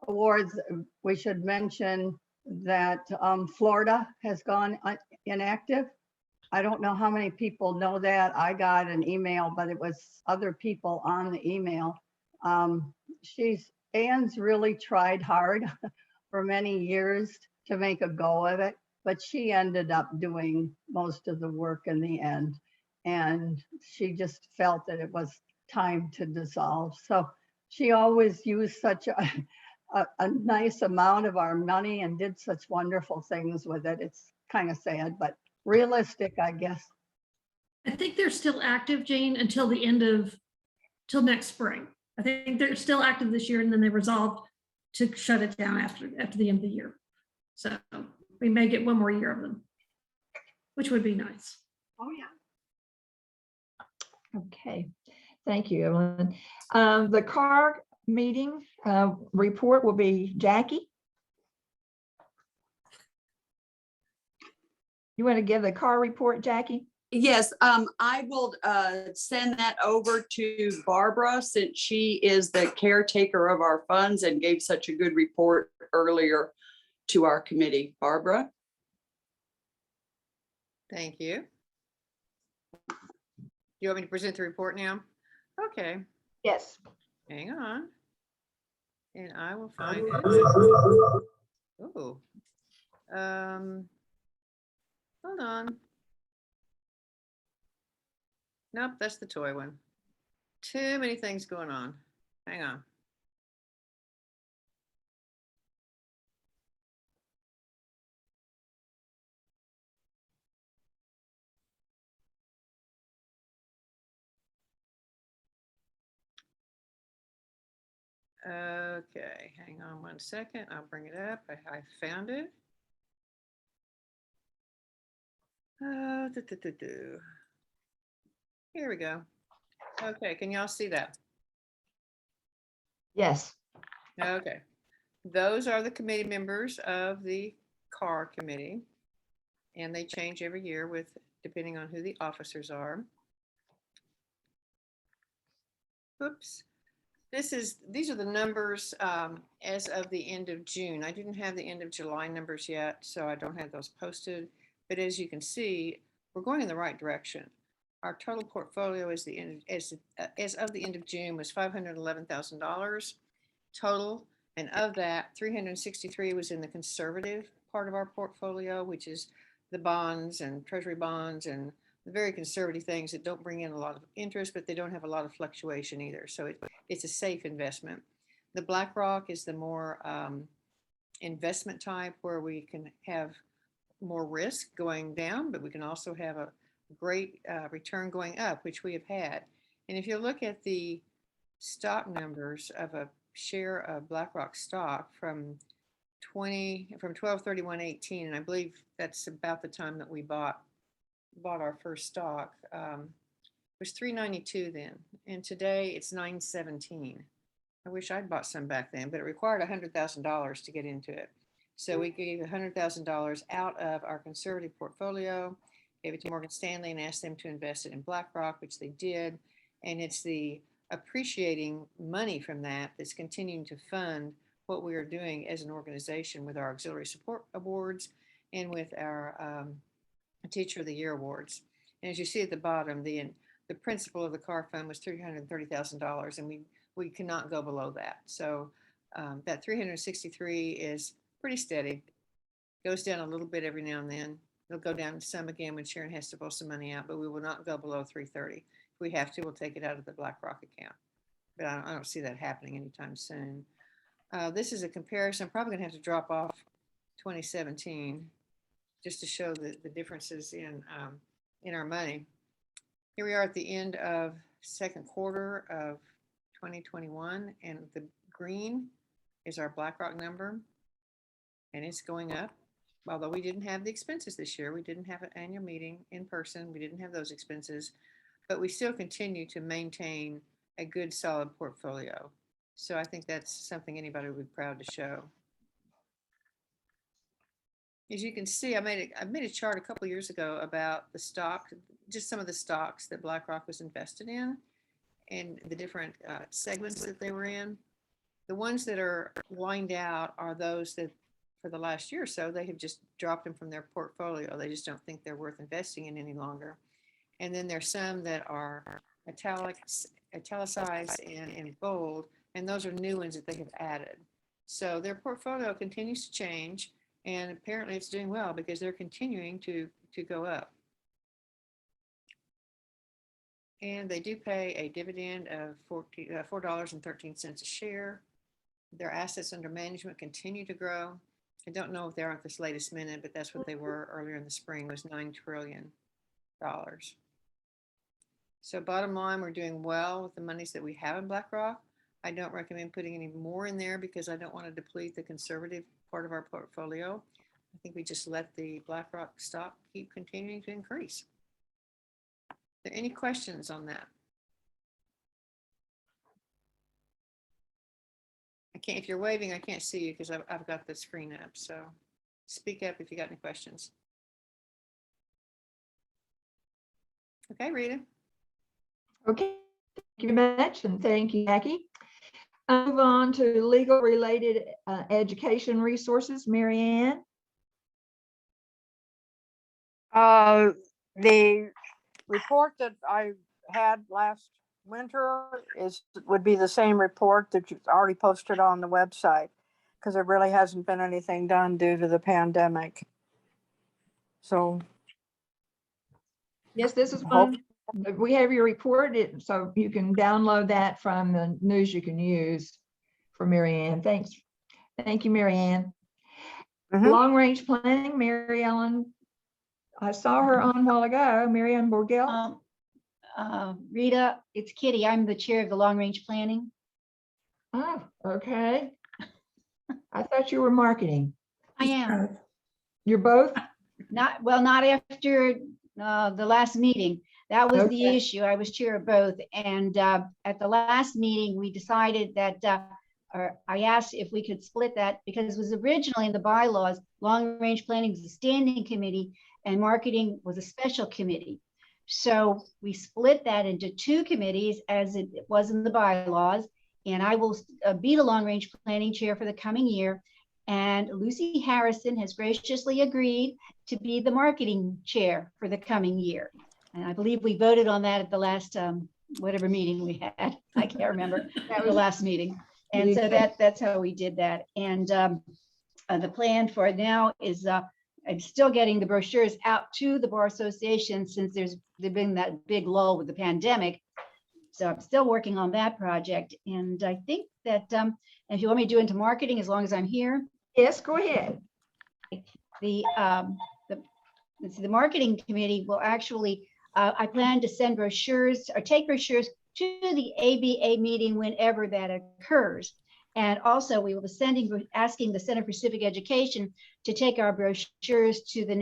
Speaker 12: awards, we should mention that Florida has gone inactive. I don't know how many people know that. I got an email, but it was other people on the email. Anne's really tried hard for many years to make a go of it, but she ended up doing most of the work in the end. And she just felt that it was time to dissolve. So she always used such a nice amount of our money and did such wonderful things with it. It's kind of sad, but realistic, I guess.
Speaker 3: I think they're still active, Jane, until next spring. I think they're still active this year, and then they resolved to shut it down after the end of the year. So we may get one more year of them, which would be nice.
Speaker 12: Oh, yeah.
Speaker 4: Okay, thank you, Evelyn. The CARR meeting report will be Jackie. You want to give the CARR report, Jackie?
Speaker 5: Yes, I will send that over to Barbara, since she is the caretaker of our funds and gave such a good report earlier to our committee. Barbara?
Speaker 2: Thank you. You want me to present the report now? Okay,
Speaker 4: Yes.
Speaker 2: hang on. And I will find it. Oh. Hold on. Nope, that's the toy one. Too many things going on. Hang on. Okay, hang on 1 second. I'll bring it up. I found it. Here we go. Okay, can y'all see that?
Speaker 4: Yes.
Speaker 2: Okay. Those are the committee members of the CARR committee. And they change every year depending on who the officers are. Oops. These are the numbers as of the end of June. I didn't have the end of July numbers yet, so I don't have those posted. But as you can see, we're going in the right direction. Our total portfolio as of the end of June was $511,000 total. And of that, 363 was in the conservative part of our portfolio, which is the bonds and treasury bonds and the very conservative things that don't bring in a lot of interest, but they don't have a lot of fluctuation either. So it's a safe investment. The BlackRock is the more investment type where we can have more risk going down, but we can also have a great return going up, which we have had. And if you look at the stock numbers of a share of BlackRock stock from 12/31/18, and I believe that's about the time that we bought our first stock, it was $3.92 then, and today it's $9.17. I wish I'd bought some back then, but it required $100,000 to get into it. So we gave $100,000 out of our conservative portfolio, gave it to Morgan Stanley and asked them to invest it in BlackRock, which they did. And it's the appreciating money from that that's continuing to fund what we are doing as an organization with our auxiliary support awards and with our Teacher of the Year awards. And as you see at the bottom, the principal of the CARR fund was $330,000, and we cannot go below that. So that 363 is pretty steady. Goes down a little bit every now and then. It'll go down some again when Sharon has to pull some money out, but we will not go below 330. If we have to, we'll take it out of the BlackRock account. But I don't see that happening anytime soon. This is a comparison. I'm probably gonna have to drop off 2017 just to show the differences in our money. Here we are at the end of second quarter of 2021, and the green is our BlackRock number, and it's going up. Although we didn't have the expenses this year, we didn't have an annual meeting in person, we didn't have those expenses, but we still continue to maintain a good solid portfolio. So I think that's something anybody would be proud to show. As you can see, I made a chart a couple years ago about the stock, just some of the stocks that BlackRock was invested in and the different segments that they were in. The ones that are lined out are those that for the last year or so, they have just dropped them from their portfolio. They just don't think they're worth investing in any longer. And then there's some that are italicized and in bold, and those are new ones that they have added. So their portfolio continues to change, and apparently it's doing well because they're continuing to go up. And they do pay a dividend of $4.13 a share. Their assets under management continue to grow. I don't know if they're at this latest minute, but that's what they were earlier in the spring, was $9 trillion. So bottom line, we're doing well with the monies that we have in BlackRock. I don't recommend putting any more in there because I don't want to deplete the conservative part of our portfolio. I think we just let the BlackRock stock keep continuing to increase. Are there any questions on that? If you're waving, I can't see you because I've got the screen up. So speak up if you got any questions. Okay, Rita.
Speaker 4: Okay, thank you very much, and thank you, Jackie. I'll move on to legal related education resources. Mary Ann.
Speaker 14: The report that I had last winter would be the same report that you've already posted on the website, because there really hasn't been anything done due to the pandemic. So
Speaker 4: Yes, this is one. We have your report, so you can download that from the news you can use for Mary Ann. Thanks. Thank you, Mary Ann. Long range planning, Mary Ellen. I saw her on a while ago, Mary Ann Borgell.
Speaker 1: Rita, it's Kitty. I'm the chair of the long range planning.
Speaker 4: Oh, okay. I thought you were marketing.
Speaker 1: I am.
Speaker 4: You're both?
Speaker 1: Not after the last meeting. That was the issue. I was chair of both. And at the last meeting, we decided that, I asked if we could split that because it was originally in the bylaws, long range planning was a standing committee and marketing was a special committee. So we split that into two committees as it was in the bylaws. And I will be the long range planning chair for the coming year. And Lucy Harrison has graciously agreed to be the marketing chair for the coming year. And I believe we voted on that at the last, whatever meeting we had. I can't remember, the last meeting. And so that's how we did that. And the plan for now is I'm still getting the brochures out to the Bar Association since there's been that big lull with the pandemic. So I'm still working on that project. And I think that if you want me to do into marketing, as long as I'm here.
Speaker 4: Yes, go ahead.
Speaker 1: The marketing committee will actually, I plan to send brochures or take brochures to the ABA meeting whenever that occurs. And also we will be asking the Center for Civic Education to take our brochures to the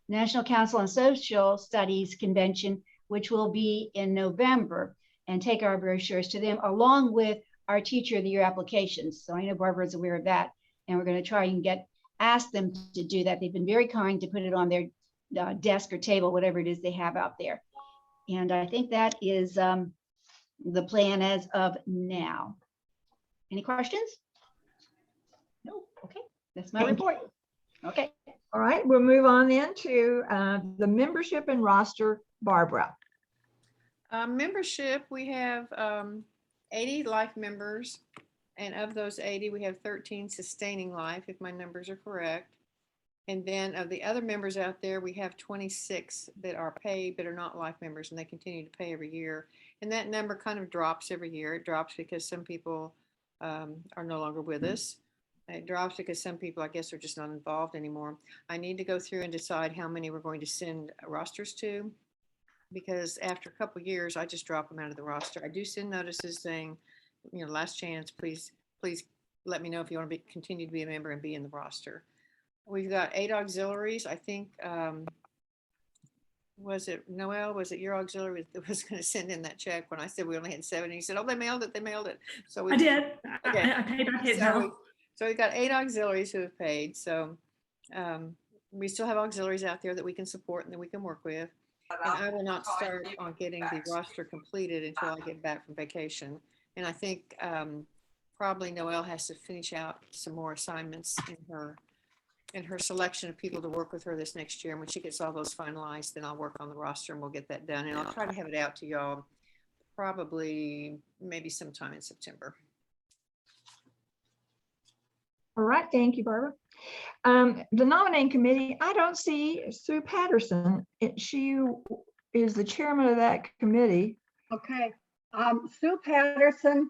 Speaker 1: National Council on Social Studies Convention, which will be in November, and take our brochures to them along with our Teacher of the Year applications. So I know Barbara is aware of that, and we're going to try and ask them to do that. They've been very kind to put it on their desk or table, whatever it is they have out there. And I think that is the plan as of now. Any questions? No. Okay, that's my report. Okay.
Speaker 4: All right, we'll move on then to the membership and roster. Barbara.
Speaker 2: Membership, we have 80 life members, and of those 80, we have 13 sustaining life, if my numbers are correct. And then of the other members out there, we have 26 that are paid but are not life members, and they continue to pay every year. And that number kind of drops every year. It drops because some people are no longer with us. It drops because some people, I guess, are just not involved anymore. I need to go through and decide how many we're going to send rosters to, because after a couple of years, I just drop them out of the roster. I do send notices saying, last chance, please let me know if you want to continue to be a member and be in the roster. We've got 8 auxiliaries. I think, was it Noel? Was it your auxiliary that was going to send in that check when I said we only had 7? And he said, oh, they mailed it. So
Speaker 3: I did.
Speaker 2: Okay.
Speaker 3: I paid back his bill.
Speaker 2: So we've got 8 auxiliaries who have paid. So we still have auxiliaries out there that we can support and that we can work with. And I will not start on getting the roster completed until I get back from vacation. And I think probably Noelle has to finish out some more assignments in her selection of people to work with her this next year. And when she gets all those finalized, then I'll work on the roster and we'll get that done. And I'll try to have it out to y'all probably maybe sometime in September.
Speaker 4: All right, thank you, Barbara. The nominating committee, I don't see Sue Patterson. She is the chairman of that committee.
Speaker 12: Okay, Sue Patterson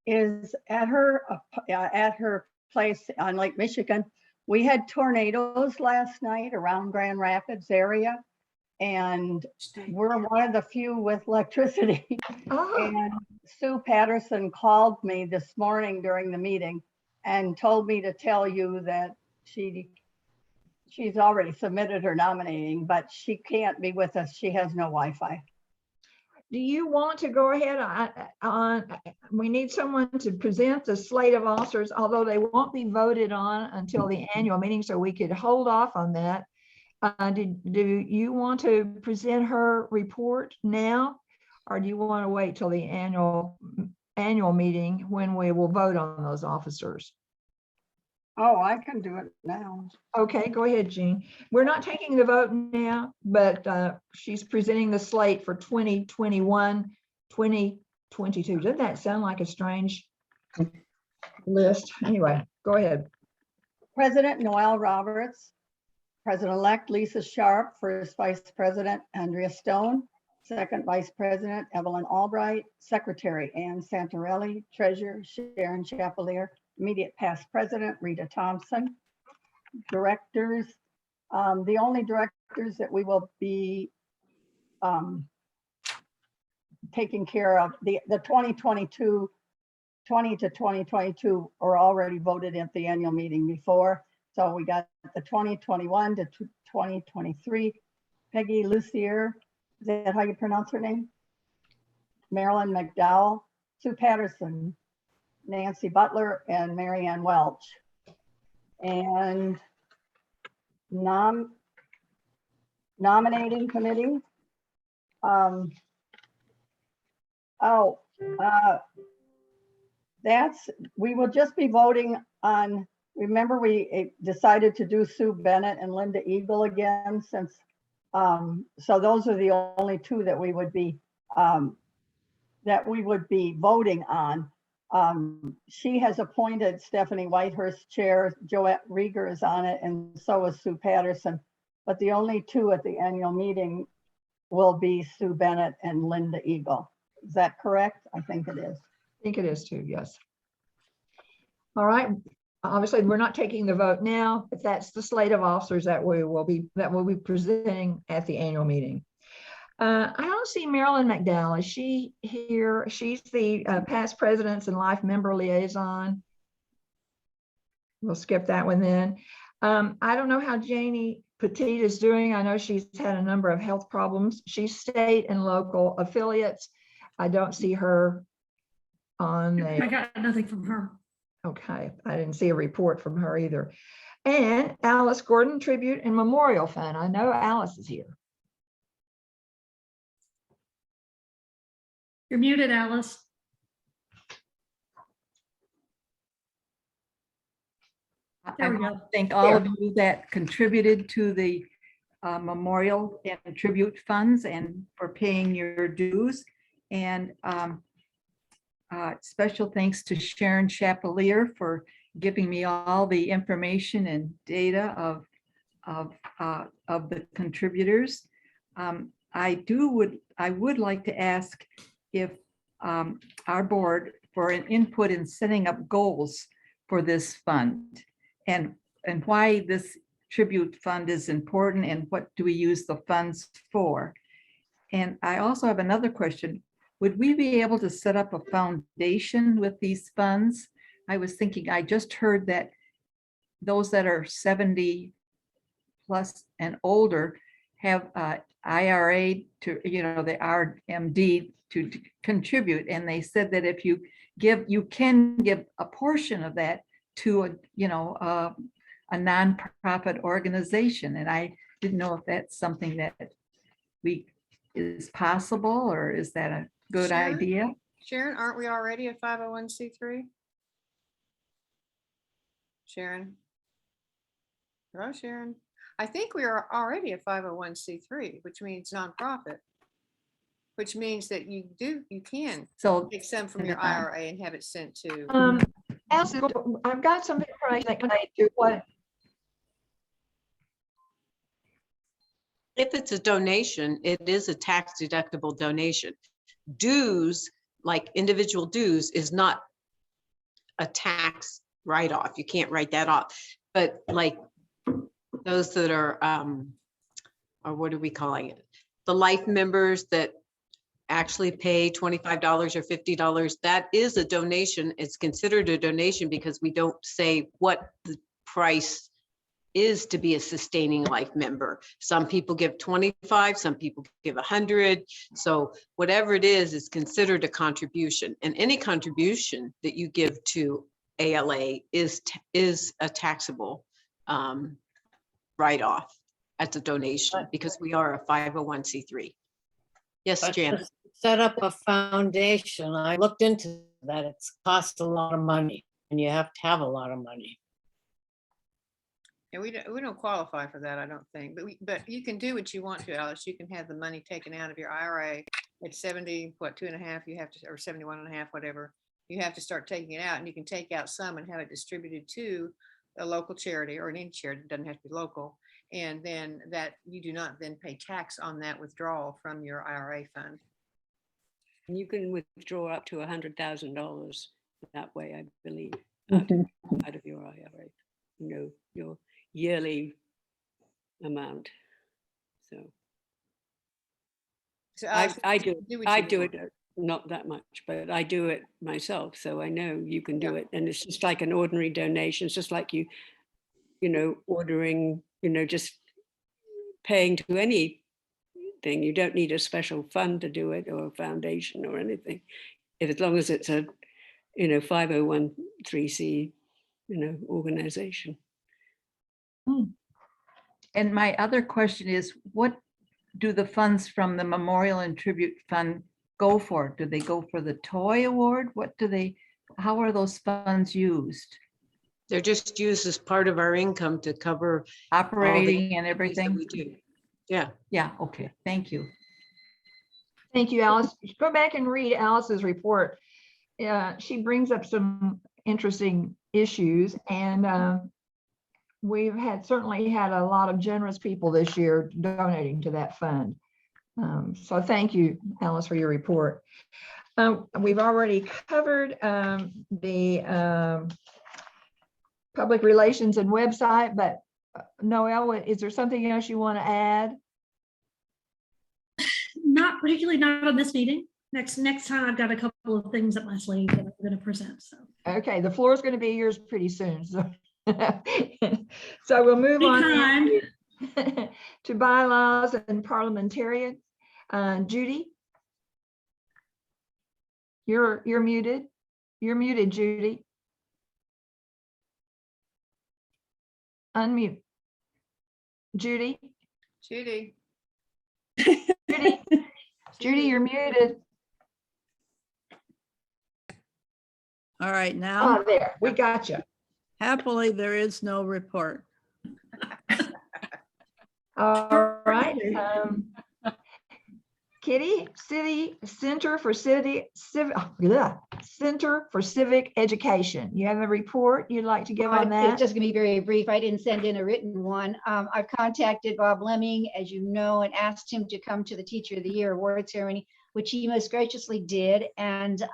Speaker 12: is at her place on Lake Michigan. We had tornadoes last night around Grand Rapids area, and we're one of the few with electricity.
Speaker 4: Oh.
Speaker 12: And Sue Patterson called me this morning during the meeting and told me to tell you that she's already submitted her nominating, but she can't be with us. She has no Wi-Fi.
Speaker 4: Do you want to go ahead we need someone to present the slate of officers, although they won't be voted on until the annual meeting, so we could hold off on that. Do you want to present her report now, or do you want to wait till the annual meeting when we will vote on those officers?
Speaker 12: Oh, I can do it now.
Speaker 4: Okay, go ahead, Jean. We're not taking the vote now, but she's presenting the slate for 2021, 2022. Doesn't that sound like a strange list? Anyway, go ahead.
Speaker 12: President Noel Roberts, President-elect Lisa Sharp, First Vice President Andrea Stone, Second Vice President Evelyn Albright, Secretary Ann Santarelli, Treasurer Sharon Chapelier, Immediate past president, Rita Thompson. Directors, the only directors that we will be taking care of, the 2020 to 2022 are already voted at the annual meeting before. So we got the 2021 to 2023, Peggy Lucier, is that how you pronounce her name? Marilyn McDowell, Sue Patterson, Nancy Butler, and Marianne Welch. And nominating committee. We will just be voting on, remember we decided to do Sue Bennett and Linda Eagle again since So those are the only two that we would be voting on. She has appointed Stephanie Whitehurst chair, Joette Rieger is on it, and so is Sue Patterson. But the only two at the annual meeting will be Sue Bennett and Linda Eagle. Is that correct? I think it is.
Speaker 4: I think it is too, yes. All right, obviously, we're not taking the vote now, but that's the slate of officers that we will be presenting at the annual meeting. I don't see Marilyn McDowell. Is she here? She's the past presidents and life member liaison. We'll skip that one then. I don't know how Janie Petit is doing. I know she's had a number of health problems. She's state and local affiliates. I don't see her on
Speaker 3: I
Speaker 4: there.
Speaker 3: got nothing from her.
Speaker 4: Okay, I didn't see a report from her either. And Alice Gordon Tribute and Memorial Fund. I know Alice is here.
Speaker 3: You're muted, Alice. There we go.
Speaker 7: Thank all of you that contributed to the memorial and tribute funds and for paying your dues. And special thanks to Sharon Chapelier for giving me all the information and data of the contributors. I would like to ask if our board for an input in setting up goals for this fund and why this tribute fund is important and what do we use the funds for. And I also have another question. Would we be able to set up a foundation with these funds? I was thinking, I just heard that those that are 70 plus and older have IRA to, the RMD to contribute. And they said that if you can give a portion of that to a nonprofit organization. And I didn't know if that's something that is possible, or is that a good idea?
Speaker 2: Sharon, aren't we already a 501c3? Sharon? Hello, Sharon? I think we are already a 501c3, which means nonprofit, which means that you can take some from your IRA and have it sent to.
Speaker 4: Alice, I've got some information that connects to what.
Speaker 8: If it's a donation, it is a tax deductible donation. Dues, like individual dues, is not a tax write-off. You can't write that off. But like those that are, or what are we calling it? The life members that actually pay $25 or $50, that is a donation. It's considered a donation because we don't say what the price is to be a sustaining life member. Some people give 25, some people give 100. So whatever it is considered a contribution. And any contribution that you give to ALA is a taxable write-off as a donation because we are a 501c3. Yes,
Speaker 15: But
Speaker 8: Jan.
Speaker 15: to set up a foundation, I looked into that. It's cost a lot of money and you have to have a lot of money.
Speaker 2: And we don't qualify for that, I don't think, but you can do what you want to, Alice. You can have the money taken out of your IRA at 70, 2.5, you have to, or 71.5, whatever. You have to start taking it out, and you can take out some and have it distributed to a local charity or any charity. It doesn't have to be local. And then that you do not then pay tax on that withdrawal from your IRA fund.
Speaker 6: You can withdraw up to $100,000 that way, I believe, out of your IRA. Your yearly amount. So I do it not that much, but I do it myself. So I know you can do it. And it's just like an ordinary donation. It's just like you ordering, just paying to anything. You don't need a special fund to do it or a foundation or anything. As long as it's a, 501(c)(3), organization.
Speaker 7: And my other question is, what do the funds from the Memorial and Tribute Fund go for? Do they go for the toy award? How are those funds used?
Speaker 8: They're just used as part of our income to cover
Speaker 7: operating and everything.
Speaker 8: We do. Yeah.
Speaker 7: Yeah, okay, thank you.
Speaker 4: Thank you, Alice. Go back and read Alice's report. She brings up some interesting issues, and we've certainly had a lot of generous people this year donating to that fund. So thank you, Alice, for your report. We've already covered the public relations and website, but Noelle, is there something else you want to add?
Speaker 3: Not particularly, not on this meeting. Next time I've got a couple of things up my sleeve that I'm going to present. So
Speaker 4: Okay, the floor is going to be yours pretty soon. So, so we'll move
Speaker 3: Be
Speaker 4: on
Speaker 3: kind.
Speaker 4: to bylaws and parliamentarian. Judy, you're muted. You're muted, Judy. Unmute. Judy.
Speaker 2: Judy.
Speaker 4: Judy. Judy, you're muted.
Speaker 16: All right, now.
Speaker 4: Oh, there, we got you.
Speaker 16: Happily, there is no report.
Speaker 4: All right. Kitty, Center for Civic Education. You have a report you'd like to give on that?
Speaker 1: It's just gonna be very brief. I didn't send in a written one. I've contacted Bob Lemming, as you know, and asked him to come to the Teacher of the Year award ceremony, which he most graciously did. And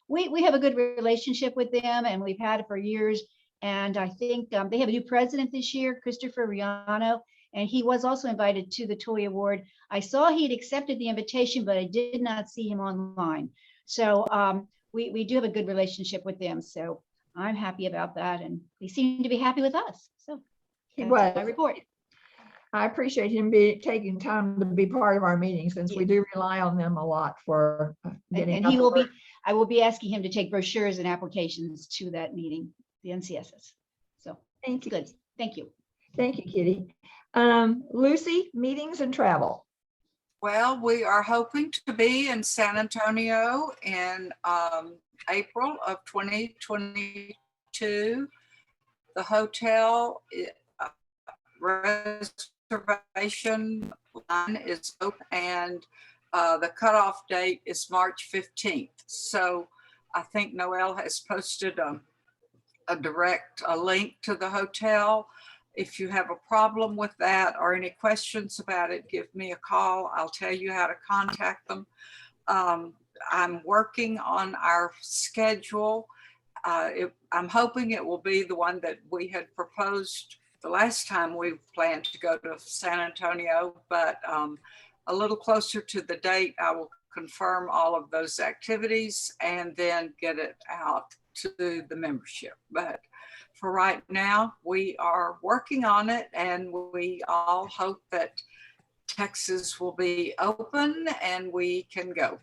Speaker 1: we have a good relationship with them, and we've had it for years. And I think they have a new president this year, Christopher Riano, and he was also invited to the Toy Award. I saw he'd accepted the invitation, but I did not see him online. So we do have a good relationship with them. So I'm happy about that. And they seem to be happy with us. So that's my report.
Speaker 4: I appreciate him taking time to be part of our meeting, since we do rely on them a lot for getting.
Speaker 1: And he will be, I will be asking him to take brochures and applications to that meeting, the NCSS. So
Speaker 4: thank you.
Speaker 1: Good. Thank you.
Speaker 4: Thank you, Kitty. Lucy, meetings and travel.
Speaker 11: Well, we are hoping to be in San Antonio in April of 2022. The hotel reservation line is open, and the cutoff date is March 15th. So I think Noelle has posted a link to the hotel. If you have a problem with that or any questions about it, give me a call. I'll tell you how to contact them. I'm working on our schedule. I'm hoping it will be the one that we had proposed the last time we planned to go to San Antonio, but a little closer to the date, I will confirm all of those activities and then get it out to the membership. But for right now, we are working on it, and we all hope that Texas will be open and we can go.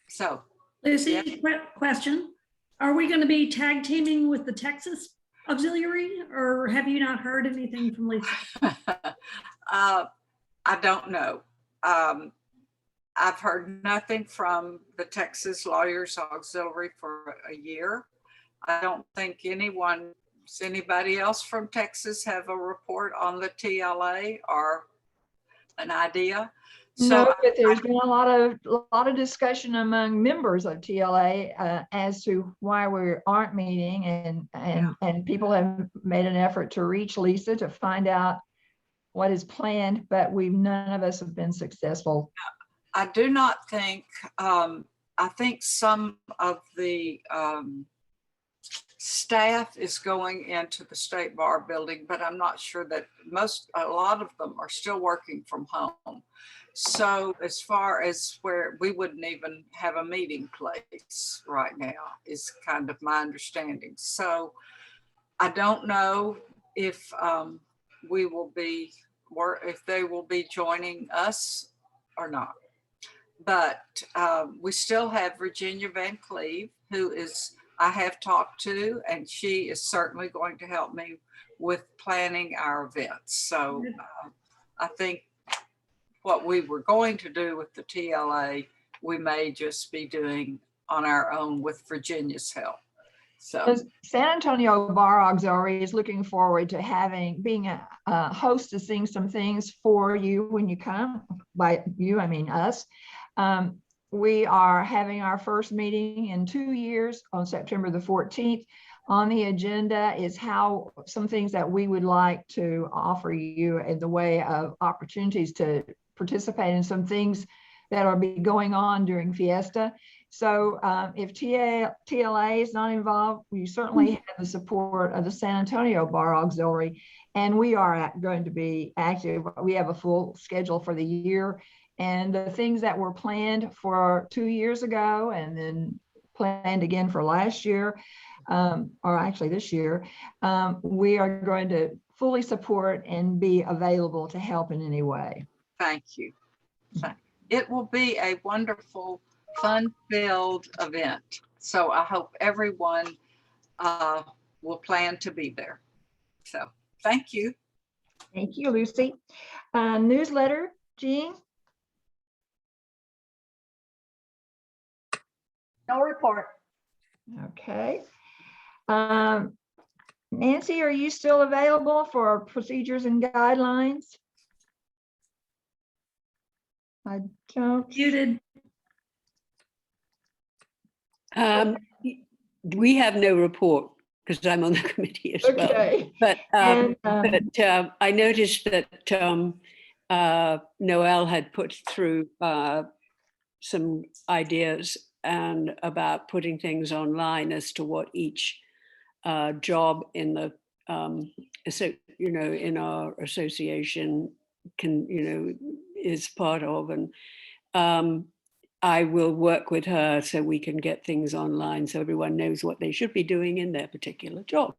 Speaker 11: So,
Speaker 3: Lucy, question. Are we going to be tag teaming with the Texas Auxiliary, or have you not heard anything from Lisa?
Speaker 11: I don't know. I've heard nothing from the Texas Lawyers Auxiliary for a year. I don't think anybody else from Texas have a report on the TLA or an idea.
Speaker 4: No, but there's been a lot of discussion among members of TLA as to why we aren't meeting, and people have made an effort to reach Lisa to find out what is planned, but none of us have been successful.
Speaker 11: I do not think. I think some of the staff is going into the State Bar building, but I'm not sure that a lot of them are still working from home. So as far as where we wouldn't even have a meeting place right now is kind of my understanding. So I don't know if we will be, or if they will be joining us or not. But we still have Virginia Van Cleve, who I have talked to, and she is certainly going to help me with planning our events. So I think what we were going to do with the TLA, we may just be doing on our own with Virginia's help. So
Speaker 4: San Antonio Bar Auxiliary is looking forward to being a hostessing some things for you when you come. By you, I mean us. We are having our first meeting in 2 years on September the 14th. On the agenda is some things that we would like to offer you in the way of opportunities to participate in some things that are going on during Fiesta. So if TLA is not involved, we certainly have the support of the San Antonio Bar Auxiliary, and we are going to be active. We have a full schedule for the year, and the things that were planned for 2 years ago and then planned again for last year, or actually this year, we are going to fully support and be available to help in any way.
Speaker 11: thank you. It will be a wonderful, fun-filled event. So I hope everyone will plan to be there. So thank you.
Speaker 4: Thank you, Lucy. Newsletter, Jean?
Speaker 12: No report.
Speaker 4: Okay. Nancy, are you still available for procedures and guidelines? I don't.
Speaker 3: Muted.
Speaker 6: We have no report because I'm on the committee as well.
Speaker 4: Okay.
Speaker 6: But
Speaker 4: And,
Speaker 6: I noticed that Noel had put through some ideas and about putting things online as to what each job in the in our association is part of, and I will work with her so we can get things online so everyone knows what they should be doing in their particular job.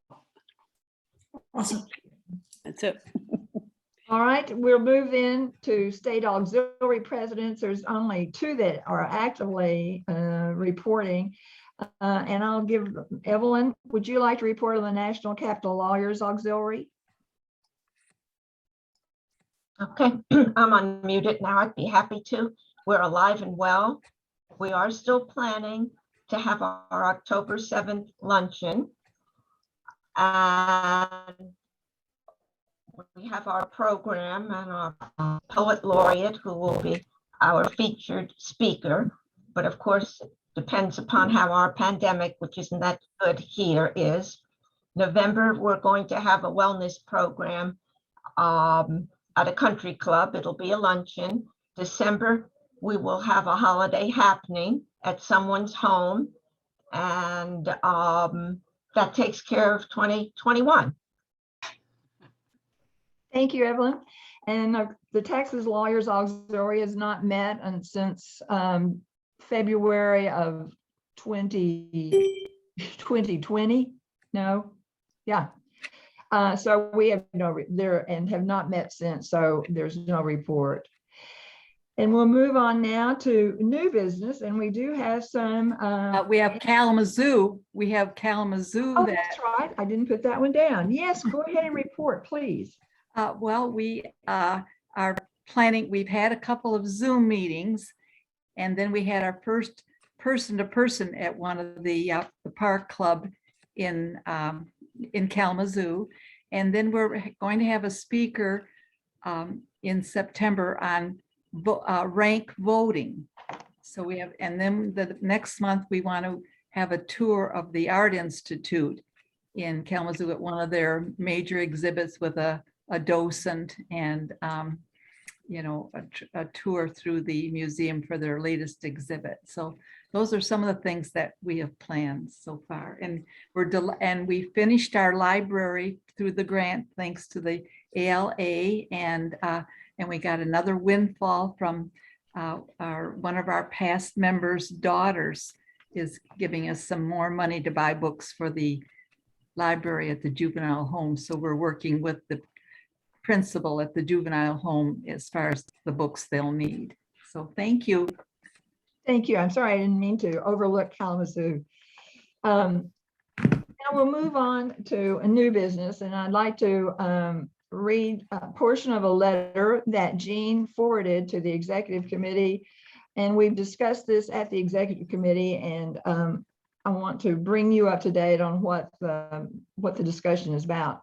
Speaker 3: Awesome.
Speaker 6: That's it.
Speaker 4: All right, we'll move in to state auxiliary presidents. There's only 2 that are actively reporting. And I'll give Evelyn, would you like to report on the National Capital Lawyers Auxiliary?
Speaker 13: Okay, I'm unmuted now. I'd be happy to. We're alive and well. We are still planning to have our October 7th luncheon. And we have our program and our poet laureate who will be our featured speaker. But of course, it depends upon how our pandemic, which isn't that good here, is. November, we're going to have a wellness program at a country club. It'll be a luncheon. December, we will have a holiday happening at someone's home. And that takes care of 2021.
Speaker 4: Thank you, Evelyn. And the Texas Lawyers Auxiliary has not met since February of 2020. No, yeah. So we have have not met since, so there's no report. And we'll move on now to new business, and we do have some.
Speaker 7: We have Kalamazoo. We have Kalamazoo.
Speaker 4: Oh, that's right. I didn't put that one down. Yes, go ahead and report, please.
Speaker 7: Well, we are planning. We've had a couple of Zoom meetings, and then we had our first person-to-person at one of the park club in Kalamazoo, and then we're going to have a speaker in September on rank voting. So we have, and then the next month we want to have a tour of the Art Institute in Kalamazoo at one of their major exhibits with a docent and a tour through the museum for their latest exhibit. So those are some of the things that we have planned so far, and we finished our library through the grant thanks to the ALA, and we got another windfall from one of our past members' daughters is giving us some more money to buy books for the library at the juvenile home. So we're working with the principal at the juvenile home as far as the books they'll need. So thank you.
Speaker 4: Thank you. I'm sorry, I didn't mean to overlook Kalamazoo. Now we'll move on to a new business, and I'd like to read a portion of a letter that Jean forwarded to the executive committee. And we've discussed this at the executive committee, and I want to bring you up to date on what the discussion is about.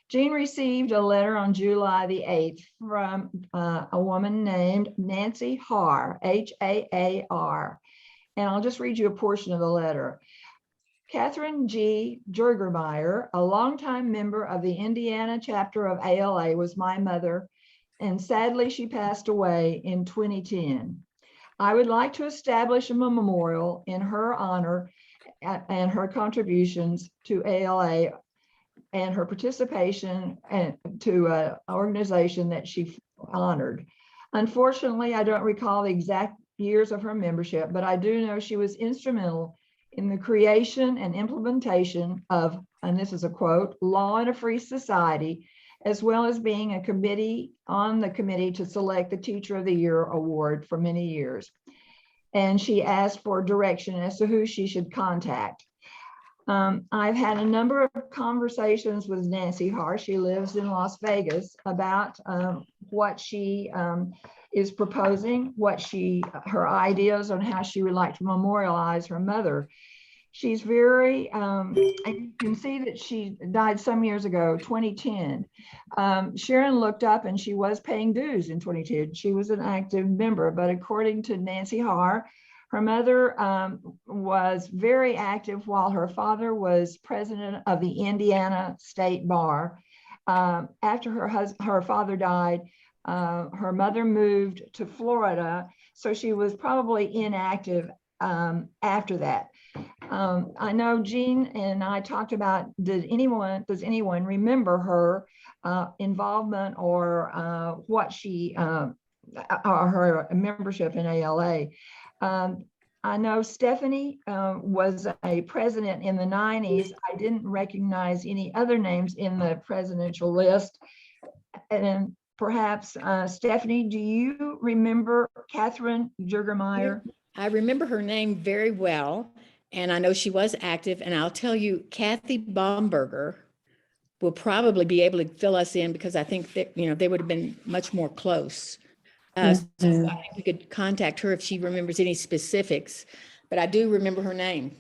Speaker 4: Jean received a letter on July the 8th from a woman named Nancy Har, H-A-A-R. And I'll just read you a portion of the letter. Catherine G. Jurgermeyer, a longtime member of the Indiana chapter of ALA, was my mother, and sadly she passed away in 2010. I would like to establish a memorial in her honor and her contributions to ALA and her participation to an organization that she honored. Unfortunately, I don't recall the exact years of her membership, but I do know she was instrumental in the creation and implementation of, and this is a quote, law in a free society, as well as being on the committee to select the Teacher of the Year award for many years. And she asked for direction as to who she should contact. I've had a number of conversations with Nancy Har. She lives in Las Vegas, about what she is proposing, her ideas on how she would like to memorialize her mother. She's very, and you can see that she died some years ago, 2010. Sharon looked up and she was paying dues in 2010. She was an active member, but according to Nancy Har, her mother was very active while her father was president of the Indiana State Bar. After her father died, her mother moved to Florida, so she was probably inactive after that. I know Jean and I talked about, does anyone remember her involvement or what she, or her membership in ALA? I know Stephanie was a president in the 90s. I didn't recognize any other names in the presidential list. And perhaps, Stephanie, do you remember Catherine Jurgermeyer?
Speaker 17: I remember her name very well, and I know she was active. And I'll tell you, Kathy Baumberger will probably be able to fill us in, because I think that, they would have been much more close. So I think we could contact her if she remembers any specifics, but I do remember her name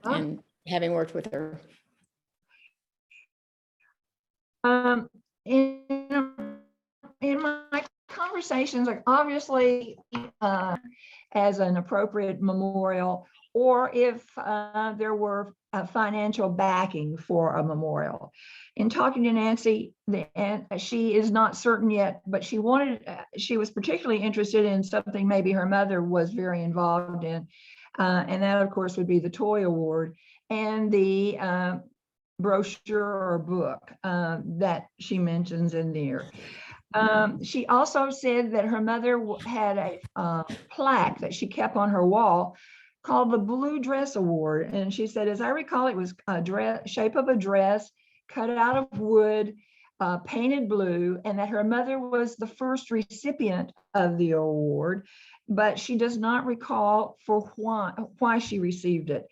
Speaker 17: and having worked with her.
Speaker 4: In my conversations, like obviously as an appropriate memorial, or if there were a financial backing for a memorial. In talking to Nancy, she is not certain yet, but she was particularly interested in something maybe her mother was very involved in. And that, of course, would be the Toy Award and the brochure or book that she mentions in there. She also said that her mother had a plaque that she kept on her wall called the Blue Dress Award. And she said, as I recall, it was a shape of a dress cut out of wood, painted blue, and that her mother was the first recipient of the award, but she does not recall for why she received it.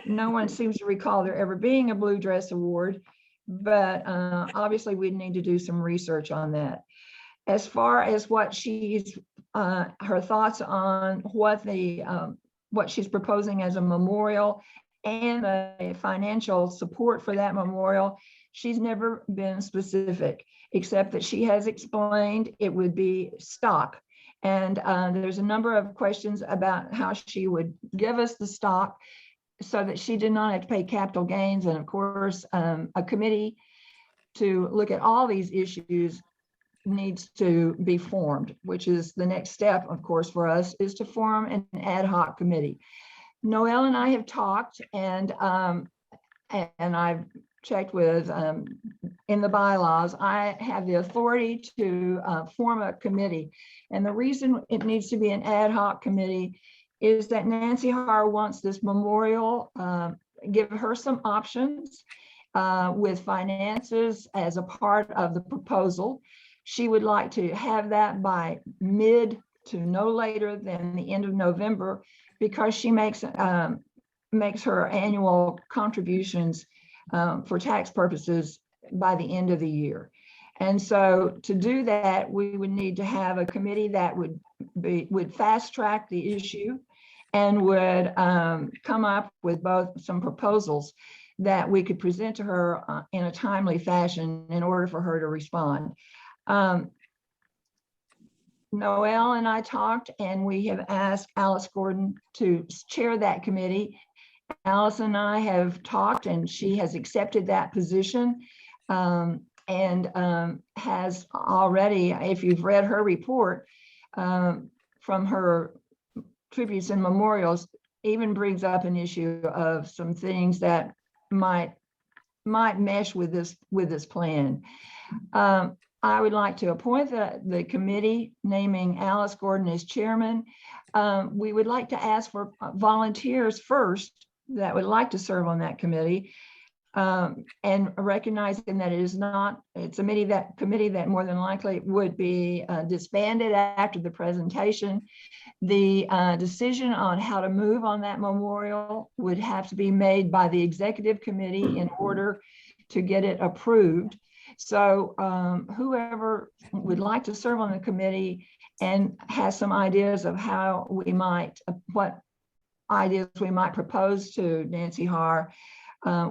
Speaker 4: No one seems to recall there ever being a Blue Dress Award, but obviously we need to do some research on that. As far as what she's, her thoughts on what she's proposing as a memorial and the financial support for that memorial, she's never been specific, except that she has explained it would be stock. And there's a number of questions about how she would give us the stock so that she did not have to pay capital gains. And of course, a committee to look at all these issues needs to be formed, which is the next step, of course, for us, is to form an ad hoc committee. Noelle and I have talked, and I've checked with, in the bylaws, I have the authority to form a committee. And the reason it needs to be an ad hoc committee is that Nancy Har wants this memorial, give her some options with finances as a part of the proposal. She would like to have that by mid to no later than the end of November, because she makes her annual contributions for tax purposes by the end of the year. And so to do that, we would need to have a committee that would fast track the issue and would come up with both some proposals that we could present to her in a timely fashion in order for her to respond. Noel and I talked, and we have asked Alice Gordon to chair that committee. Alice and I have talked, and she has accepted that position, and has already, if you've read her report, from her tributes and memorials, even brings up an issue of some things that might mesh with this plan. I would like to appoint the committee, naming Alice Gordon as chairman. We would like to ask for volunteers first that would like to serve on that committee, and recognizing that it's a committee that more than likely would be disbanded after the presentation. The decision on how to move on that memorial would have to be made by the executive committee in order to get it approved. So whoever would like to serve on the committee and has some ideas of how we might, what ideas we might propose to Nancy Har,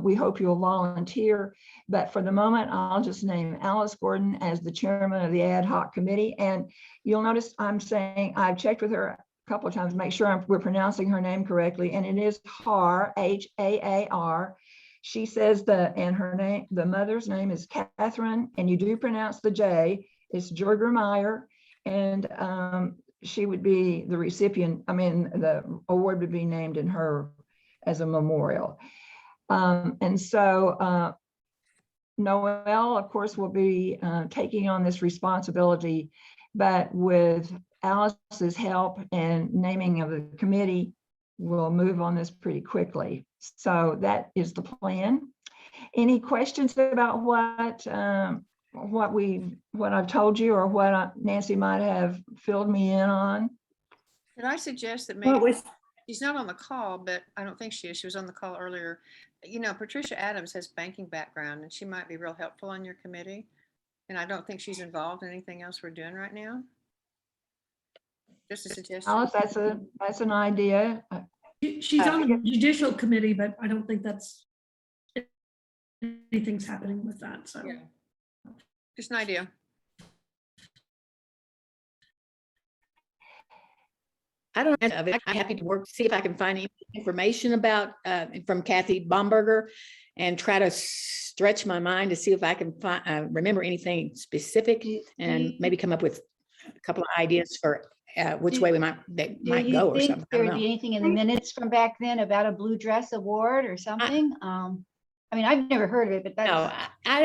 Speaker 4: we hope you'll volunteer. But for the moment, I'll just name Alice Gordon as the chairman of the ad hoc committee. And you'll notice I'm saying, I've checked with her a couple of times to make sure we're pronouncing her name correctly. And it is Har, H-A-A-R. She says her name, the mother's name is Catherine, and you do pronounce the J. It's Jurgermeyer, and she would be the recipient. I mean, the award would be named in her as a memorial. And so Noel, of course, will be taking on this responsibility, but with Alice's help and naming of the committee, we'll move on this pretty quickly. So that is the plan. Any questions about what I've told you, or what Nancy might have filled me in on?
Speaker 2: Could I suggest that maybe she's not on the call, but I don't think she is. She was on the call earlier. You know, Patricia Adams has banking background, and she might be real helpful on your committee. And I don't think she's involved in anything else we're doing right now. Just a suggestion.
Speaker 4: Alice, that's an idea.
Speaker 3: She's on the judicial committee, but I don't think that's anything's happening with that. So
Speaker 2: yeah. Just an idea.
Speaker 17: I don't know of it. I'm happy to work, see if I can find any information about from Kathy Bomberger, and try to stretch my mind to see if I can find, remember anything specific, and maybe come up with a couple of ideas for which way we might go or something.
Speaker 1: There would be anything in the minutes from back then about a blue dress award or something? I mean, I've never heard of it, but that's.
Speaker 17: No, I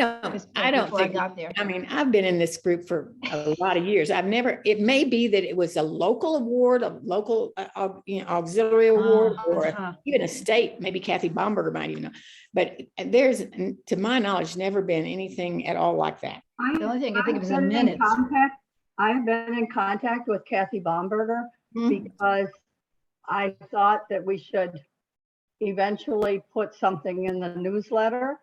Speaker 17: don't think, I mean, I've been in this group for a lot of years. It may be that it was a local award, a local auxiliary award, or even a state, maybe Kathy Bomberger might even know. But there's, to my knowledge, never been anything at all like that.
Speaker 1: The only thing I think of is the minutes.
Speaker 12: I have been in contact with Kathy Bomberger because I thought that we should eventually put something in the newsletter,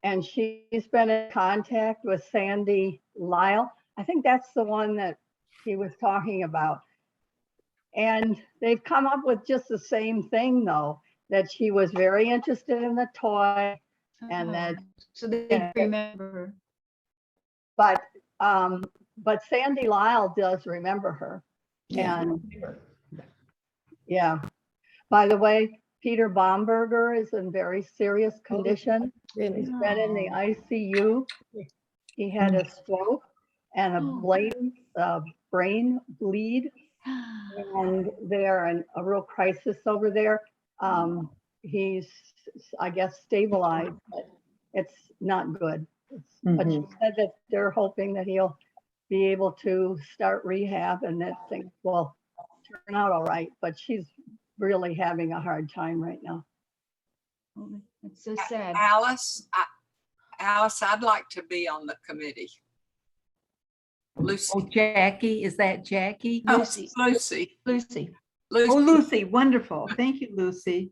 Speaker 12: and she's been in contact with Sandy Lyle. I think that's the one that he was talking about. And they've come up with just the same thing, though, that she was very interested in the toy, and that
Speaker 1: so they remember.
Speaker 12: But Sandy Lyle does remember her.
Speaker 17: Yeah.
Speaker 12: And yeah, by the way, Peter Bomberger is in very serious condition.
Speaker 17: Really?
Speaker 12: He's been in the ICU. He had a stroke and a blatant brain bleed, and they're in a real crisis over there. He's, I guess, stabilized, but it's not good. But she said that they're hoping that he'll be able to start rehab and that things will turn out all right. But she's really having a hard time right now.
Speaker 1: It's so sad.
Speaker 11: Alice, I'd like to be on the committee. Lucy.
Speaker 7: Oh, Jackie, is that Jackie?
Speaker 11: Lucy. Lucy.
Speaker 4: Lucy.
Speaker 7: Oh, Lucy, wonderful. Thank you, Lucy.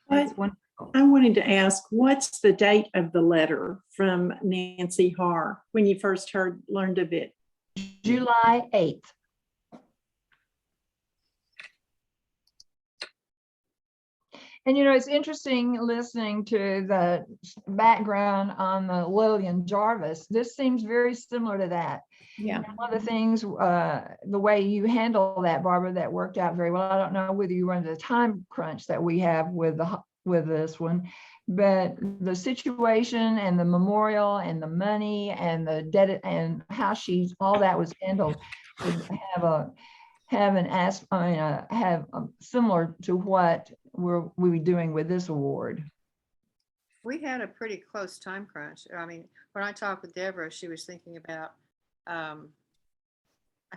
Speaker 7: That's wonderful.
Speaker 18: I wanted to ask, what's the date of the letter from Nancy Har when you first learned of it?
Speaker 4: July 8th. And you know, it's interesting listening to the background on the Lillian Jarvis. This seems very similar to that.
Speaker 17: Yeah.
Speaker 4: And one of the things, the way you handle that, Barbara, that worked out very well. I don't know whether you run the time crunch that we have with this one, but the situation and the memorial and the money and the debt and how all that was handled would have similar to what we'll be doing with this award.
Speaker 2: We had a pretty close time crunch. I mean, when I talked with Deborah, she was thinking about, I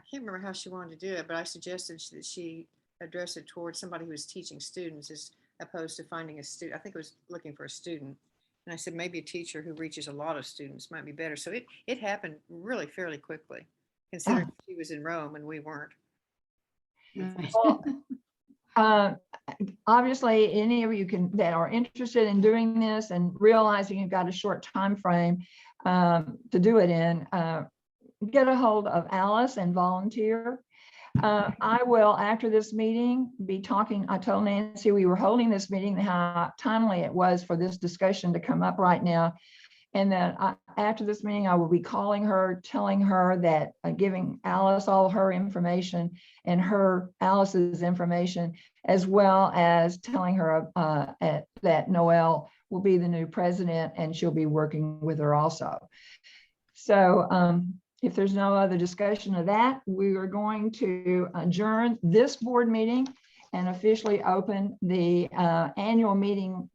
Speaker 2: can't remember how she wanted to do it, but I suggested that she address it towards somebody who was teaching students as opposed to finding a student. I think it was looking for a student. And I said, maybe a teacher who reaches a lot of students might be better. So it happened really fairly quickly, considering she was in Rome and we weren't.
Speaker 4: Obviously, any of you that are interested in doing this and realizing you've got a short time frame to do it in, get a hold of Alice and volunteer. I will, after this meeting, be talking. I told Nancy we were holding this meeting, how timely it was for this discussion to come up right now. And then after this meeting, I will be calling her, telling her that giving Alice all her information and Alice's information, as well as telling her that Noelle will be the new president and she'll be working with her also. So if there's no other discussion of that, we are going to adjourn this board meeting and officially open the annual meeting.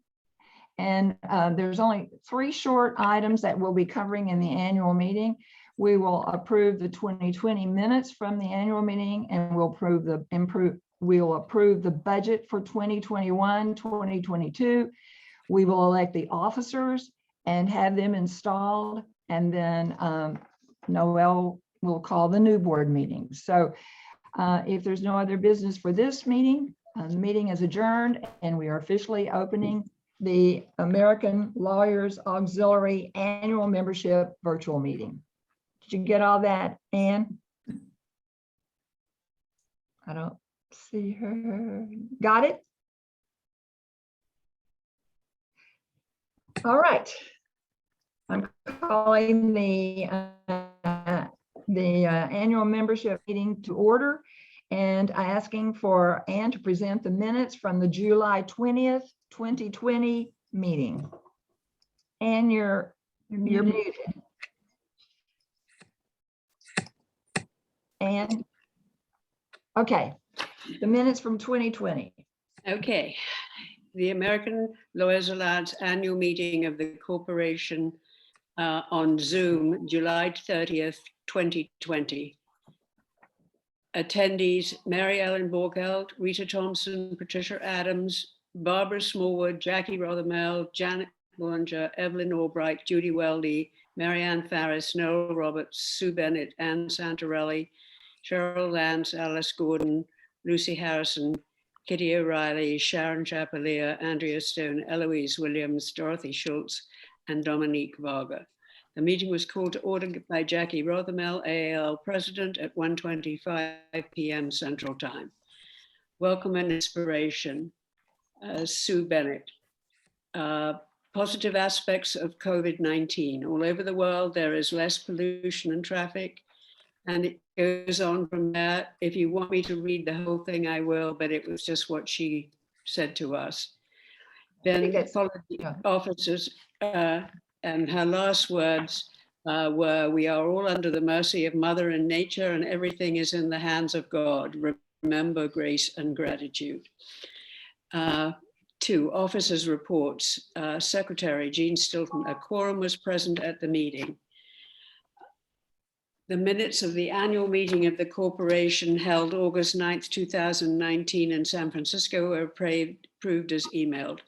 Speaker 4: And there's only 3 short items that we'll be covering in the annual meeting. We will approve the 2020 minutes from the annual meeting, and we'll approve the budget for 2021, 2022. We will elect the officers and have them installed, and then Noelle will call the new board meeting. So if there's no other business for this meeting, the meeting is adjourned, and we are officially opening the American Lawyers Auxiliary Annual Membership Virtual Meeting. Did you get all that, Ann? I don't see her. Got it? All right. I'm calling the annual membership meeting to order and asking for Ann to present the minutes from the July 20th, 2020 meeting. Ann, you're muted. Ann? Okay, the minutes from 2020.
Speaker 6: Okay. The American Lawyers Alliance annual meeting of the corporation on Zoom, July 30th, 2020. Attendees: Mary Ellen Borgelt, Rita Thompson, Patricia Adams, Barbara Smallwood, Jackie Rothermel, Janet Bullinger, Evelyn Albright, Judy Weldy, Marianne Farris, Noel Roberts, Sue Bennett, Ann Santarelli, Cheryl Lance, Alice Gordon, Lucy Harrison, Kitty O'Reilly, Sharon Chapelier, Andrea Stone, Eloise Williams, Dorothy Schultz, and Dominique Varga. The meeting was called to order by Jackie Rothermel, AAL President, at 1:25 p.m. Central Time. Welcome and inspiration, Sue Bennett. Positive aspects of COVID-19. All over the world, there is less pollution and traffic. And it goes on from there. If you want me to read the whole thing, I will, but it was just what she said to us. Then followed the officers, and her last words were, "We are all under the mercy of Mother and Nature, and everything is in the hands of God. Remember grace and gratitude." 2, officers' reports. Secretary Jean Stilton, a quorum was present at the meeting. The minutes of the annual meeting of the corporation held August 9th, 2019 in San Francisco are approved as emailed.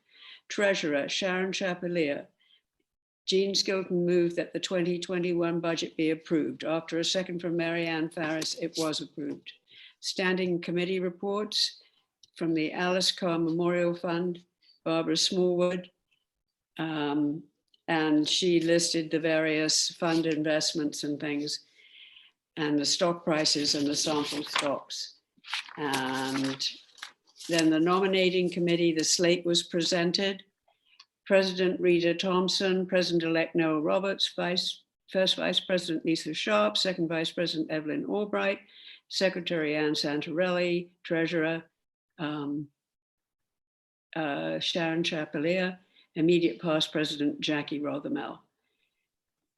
Speaker 6: Treasurer Sharon Chapelier. Jean Stilton moved that the 2021 budget be approved. After a second from Marianne Farris, it was approved. Standing committee reports from the Alice Carr Memorial Fund, Barbara Smallwood, and she listed the various fund investments and things, and the stock prices and the sample stocks. And Then the nominating committee, the slate was presented. President Rita Thompson, President-elect Noel Roberts, First Vice President Lisa Sharp, Second Vice President Evelyn Albright, Secretary Ann Santarelli, Treasurer Sharon Chapelier, immediate past President Jackie Rothermel.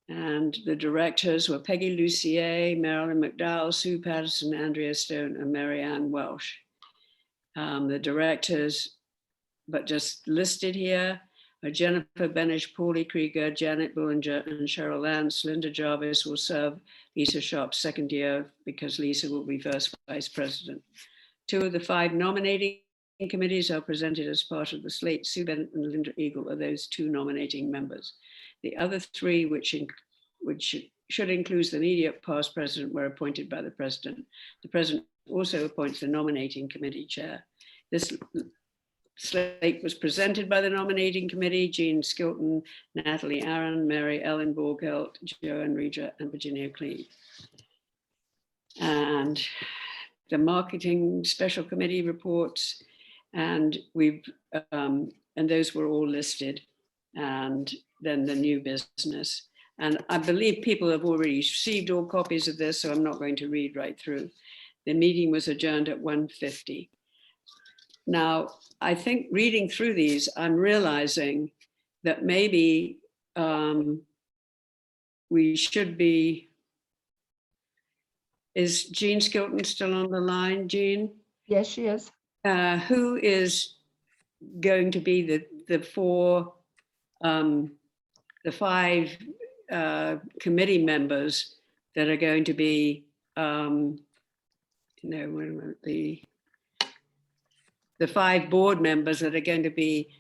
Speaker 6: And the directors were Peggy Lucier, Marilyn McDowell, Sue Patterson, Andrea Stone, and Mary Ann Welsh. The directors, but just listed here, are Jennifer Benish, Paulie Krieger, Janet Bullinger, and Cheryl Lance. Linda Jarvis will serve Lisa Sharp's second year because Lisa will be first vice president. 2 of the 5 nominating committees are presented as part of the slate. Sue Bennett and Linda Eagle are those 2 nominating members. The other 3, which should include the immediate past president, were appointed by the president. The president also appoints the nominating committee chair. This slate was presented by the nominating committee: Jean Skilton, Natalie Aaron, Mary Ellen Borgelt, Joanne Reger, and Virginia Cleve. And the marketing special committee reports, and those were all listed. And then the new business. And I believe people have already received all copies of this, so I'm not going to read right through. The meeting was adjourned at 1:50. Now, I think reading through these, I'm realizing that maybe we should be, is Jean Skilton still on the line, Jean?
Speaker 4: Yes, she is.
Speaker 6: Who is going to be the 5 committee members that are going to be, the 5 board members that are going to be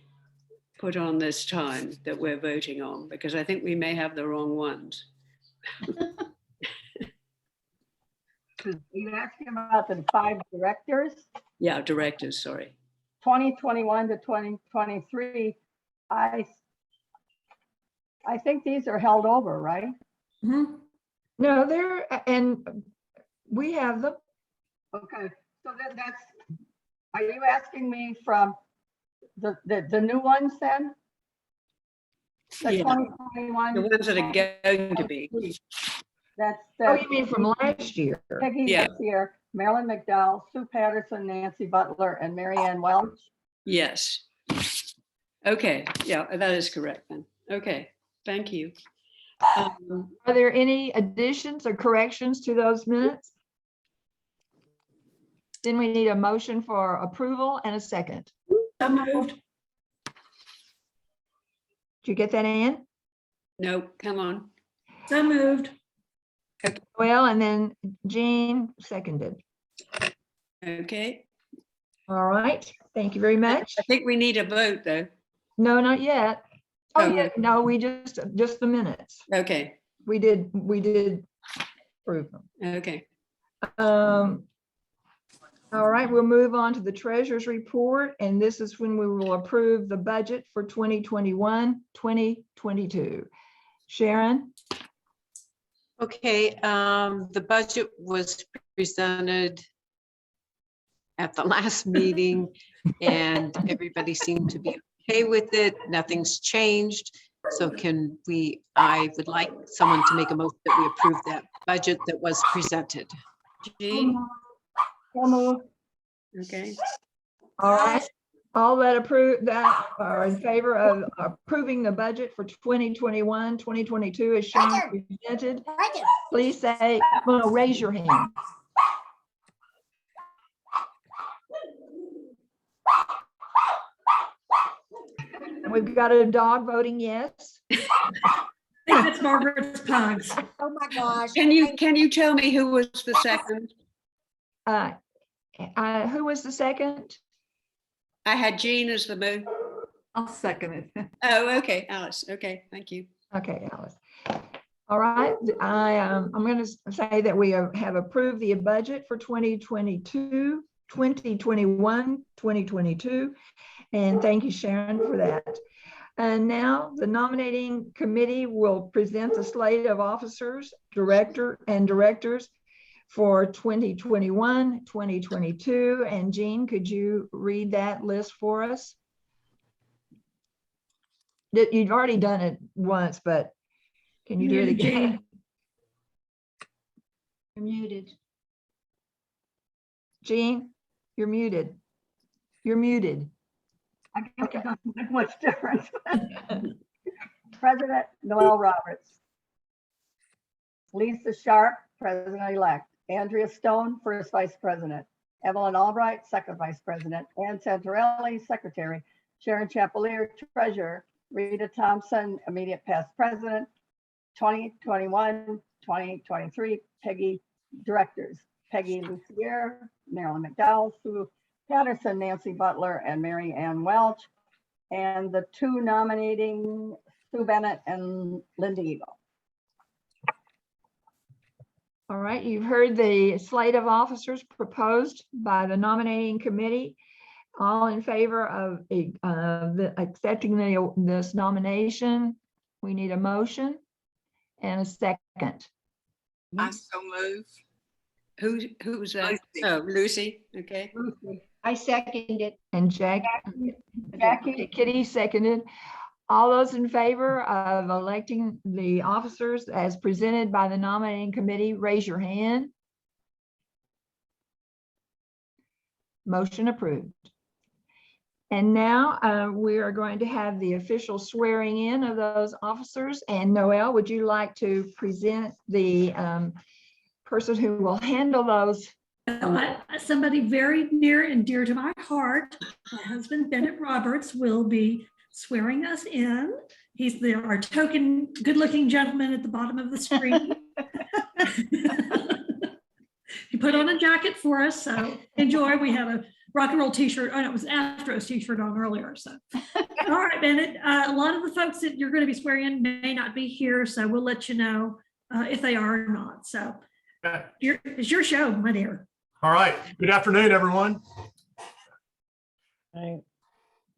Speaker 6: put on this time that we're voting on, because I think we may have the wrong ones.
Speaker 12: Are you asking about the 5 directors?
Speaker 6: Yeah, directors, sorry.
Speaker 12: 2021 to 2023, I think these are held over, right?
Speaker 4: Mm-hmm. No, and we have them.
Speaker 12: Okay, so that's, are you asking me from the new ones then? The
Speaker 6: Yeah.
Speaker 12: 2021.
Speaker 6: The ones that are going to be.
Speaker 12: That's.
Speaker 4: Oh, you mean from last year?
Speaker 12: Peggy
Speaker 6: Yeah.
Speaker 12: here, Marilyn McDowell, Sue Patterson, Nancy Butler, and Mary Ann Welch.
Speaker 6: Yes. Okay, yeah, that is correct then. Okay, thank you.
Speaker 4: Are there any additions or corrections to those minutes? Then we need a motion for approval and a second.
Speaker 3: So moved.
Speaker 4: Did you get that, Ann?
Speaker 6: No, come on.
Speaker 3: So moved.
Speaker 4: Well, and then Jean seconded.
Speaker 6: Okay.
Speaker 4: All right, thank you very much.
Speaker 6: I think we need a vote though.
Speaker 4: No, not yet. Oh,
Speaker 6: Oh.
Speaker 4: yeah, no, we just the minutes.
Speaker 6: Okay,
Speaker 4: We did approve them.
Speaker 6: okay.
Speaker 4: All right, we'll move on to the treasurer's report, and this is when we will approve the budget for 2021, 2022. Sharon?
Speaker 8: Okay, the budget was presented at the last meeting and everybody seemed to be okay with it. Nothing's changed. So I would like someone to make a motion that we approve that budget that was presented.
Speaker 6: Jean? Okay.
Speaker 4: All right, all that are in favor of approving the budget for 2021, 2022 as shown presented, please say, well, no, raise your hand. And we've got a dog voting yes.
Speaker 3: I think that's Margaret's pugs.
Speaker 15: Oh my gosh.
Speaker 6: Can you tell me who was the second?
Speaker 4: Who was the second?
Speaker 6: I had Jean as the move.
Speaker 7: I'll second it.
Speaker 6: Oh, okay, Alice. Okay, thank you.
Speaker 4: Okay, Alice. All right, I'm going to say that we have approved the budget for 2022, 2021, 2022. And thank you, Sharon, for that. And now the nominating committee will present the slate of officers, directors for 2021, 2022. And Jean, could you read that list for us? You've already done it once, but can you do it again?
Speaker 1: You're muted.
Speaker 4: Jean, you're muted. You're muted.
Speaker 12: I guess it doesn't make much difference. President Noel Roberts. Lisa Sharp, President-elect. Andrea Stone, First Vice President. Evelyn Albright, Second Vice President. Ann Santarelli, Secretary. Sharon Chapelier, Treasurer. Rita Thompson, Immediate Past President. 2021, 2023, Peggy Directors. Peggy Lucier, Marilyn McDowell, Sue Patterson, Nancy Butler, and Mary Ann Welch. And the two nominating Sue Bennett and Linda Eagle.
Speaker 4: All right, you've heard the slate of officers proposed by the nominating committee. All in favor of accepting this nomination? We need a motion and a second.
Speaker 11: I so move.
Speaker 2: Who was that?
Speaker 11: Lucy.
Speaker 2: Oh, Lucy. Okay.
Speaker 12: Lucy.
Speaker 1: I second it.
Speaker 4: And Jackie, Kitty seconded. All those in favor of electing the officers as presented by the nominating committee, raise your hand. Motion approved. And now we are going to have the official swearing in of those officers. And Noel, would you like to present the person who will handle those?
Speaker 3: Somebody very near and dear to my heart, my husband Bennett Roberts, will be swearing us in. He's our token good-looking gentleman at the bottom of the screen. He put on a jacket for us, so enjoy. We have a rock and roll t-shirt. Oh, no, it was Astros t-shirt on earlier. So, all right, Bennett. A lot of the folks that you're going to be swearing in may not be here, so we'll let you know if they are or not. So, it's your show, my dear.
Speaker 19: All right. Good afternoon, everyone.
Speaker 15: Right.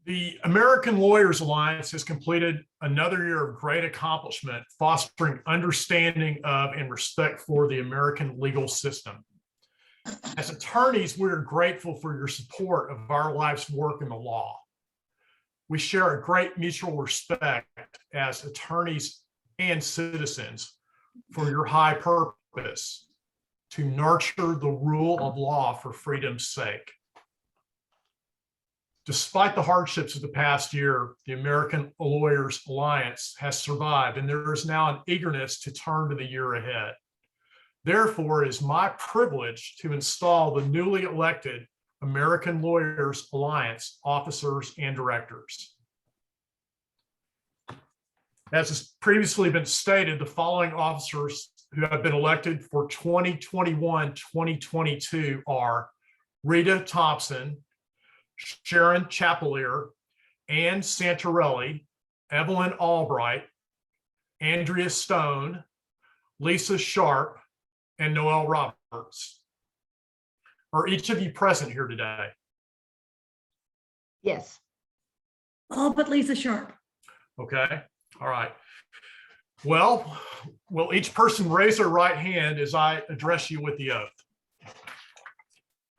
Speaker 19: The American Lawyers Alliance has completed another year of great accomplishment, fostering understanding of and respect for the American legal system. As attorneys, we are grateful for your support of our life's work in the law. We share a great mutual respect as attorneys and citizens for your high purpose to nurture the rule of law for freedom's sake. Despite the hardships of the past year, the American Lawyers Alliance has survived, and there is now an eagerness to turn to the year ahead. Therefore, it is my privilege to install the newly elected American Lawyers Alliance officers and directors. As has previously been stated, the following officers who have been elected for 2021-2022 are Rita Thompson, Sharon Chapelier, Ann Santarelli, Evelyn Albright, Andrea Stone, Lisa Sharp, and Noel Roberts. Are each of you present here today?
Speaker 4: Yes.
Speaker 3: All but Lisa Sharp.
Speaker 19: Okay. All right. Well, will each person raise their right hand as I address you with the oath?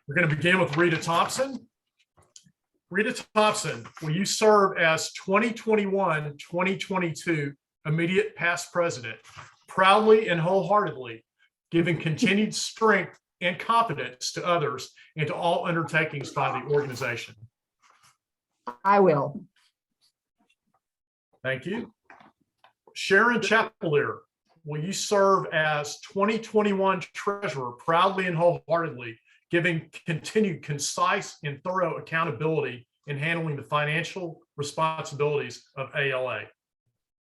Speaker 19: We're going to begin with Rita Thompson. Rita Thompson, will you serve as 2021-2022 immediate past president, proudly and wholeheartedly, giving continued strength and confidence to others and to all undertakings by the organization?
Speaker 4: I will.
Speaker 19: Thank you. Sharon Chapelier, will you serve as 2021 treasurer, proudly and wholeheartedly, giving continued concise and thorough accountability in handling the financial responsibilities of ALA?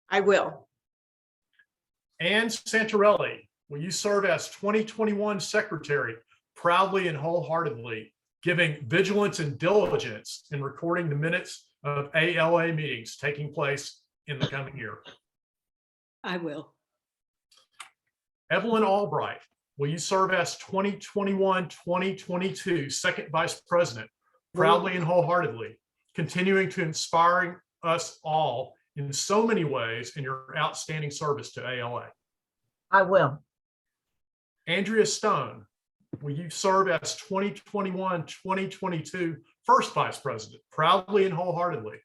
Speaker 8: I will.
Speaker 19: Ann Santarelli, will you serve as 2021 secretary, proudly and wholeheartedly, giving vigilance and diligence in recording the minutes of ALA meetings taking place in the coming year?
Speaker 2: I will.
Speaker 19: Evelyn Albright, will you serve as 2021-2022 second vice president, proudly and wholeheartedly, continuing to inspiring us all in so many ways in your outstanding service to ALA?
Speaker 15: I will.
Speaker 19: Andrea Stone, will you serve as 2021-2022 first vice president, proudly and wholeheartedly,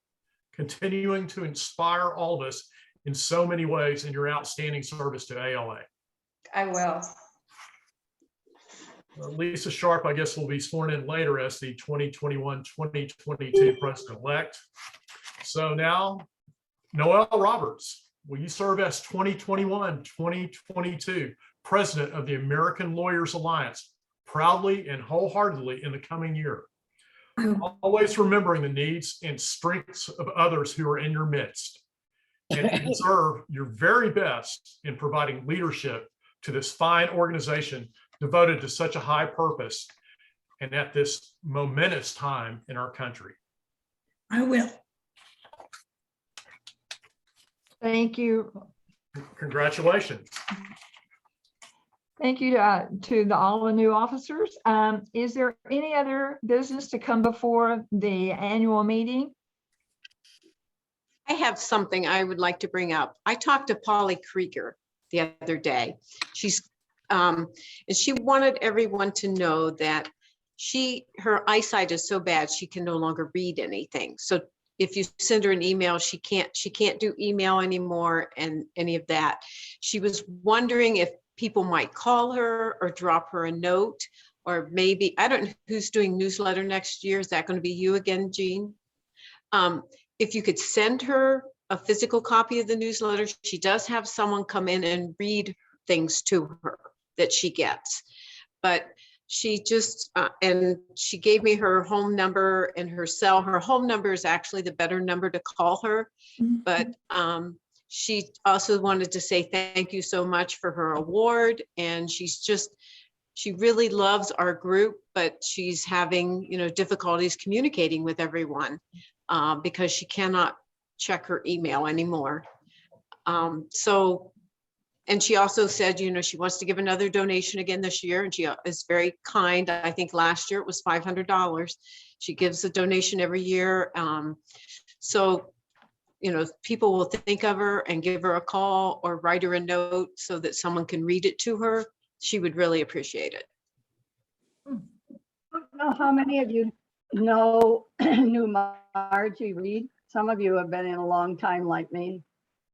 Speaker 19: continuing to inspire all of us in so many ways in your outstanding service to ALA?
Speaker 5: I will.
Speaker 19: Lisa Sharp, I guess, will be sworn in later as the 2021-2022 president-elect. So now, Noel Roberts, will you serve as 2021-2022 president of the American Lawyers Alliance, proudly and wholeheartedly in the coming year? Always remembering the needs and strengths of others who are in your midst, and to deserve your very best in providing leadership to this fine organization devoted to such a high purpose and at this momentous time in our country.
Speaker 3: I will.
Speaker 4: Thank you.
Speaker 19: Congratulations.
Speaker 4: Thank you to all the new officers. Is there any other business to come before the annual meeting?
Speaker 8: I have something I would like to bring up. I talked to Polly Krieger the other day. And she wanted everyone to know that her eyesight is so bad she can no longer read anything. So if you send her an email, she can't do email anymore and any of that. She was wondering if people might call her or drop her a note, or maybe, I don't know who's doing newsletter next year. Is that going to be you again, Jean? If you could send her a physical copy of the newsletter, she does have someone come in and read things to her that she gets. But she just, and she gave me her home number and her cell. Her home number is actually the better number to call her. But she also wanted to say thank you so much for her award. And she really loves our group, but she's having, difficulties communicating with everyone because she cannot check her email anymore. And she also said, she wants to give another donation again this year, and she is very kind. I think last year it was $500. She gives a donation every year. People will think of her and give her a call or write her a note so that someone can read it to her. She would really appreciate it.
Speaker 12: I don't know how many of you know knew Margie Reed. Some of you have been in a long time like me.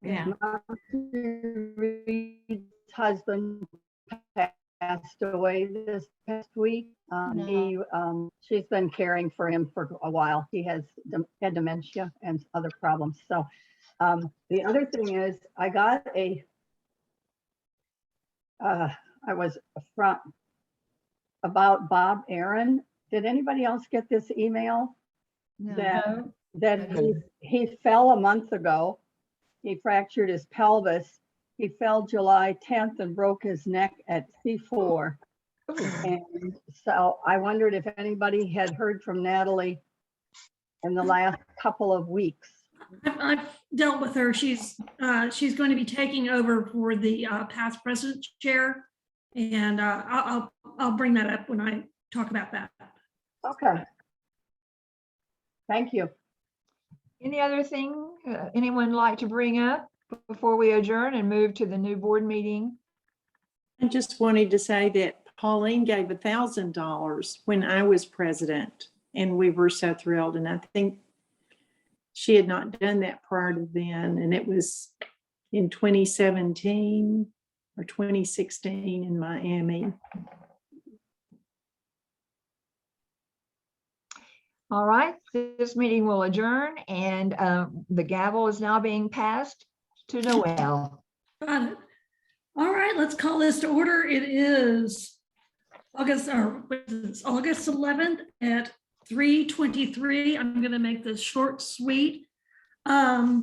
Speaker 18: Yeah.
Speaker 12: Margie Reed's husband passed away this past week. She's been caring for him for a while. He had dementia and other problems. So the other thing is, I got I was front about Bob Aaron. Did anybody else get this email?
Speaker 1: No.
Speaker 12: That he fell a month ago. He fractured his pelvis. He fell July 10th and broke his neck at C4. And so I wondered if anybody had heard from Natalie in the last couple of weeks.
Speaker 3: I've dealt with her. She's going to be taking over for the past president chair, and I'll bring that up when I talk about that.
Speaker 12: Okay. Thank you.
Speaker 4: Any other thing anyone like to bring up before we adjourn and move to the new board meeting?
Speaker 18: I just wanted to say that Pauline gave $1,000 when I was president, and we were so thrilled. And I think she had not done that prior to then, and it was in 2017 or 2016 in Miami.
Speaker 4: All right, this meeting will adjourn, and the gavel is now being passed to Noel.
Speaker 3: Got it. All right, let's call this to order. It is August 11th at 3:23. I'm going to make this short, sweet. I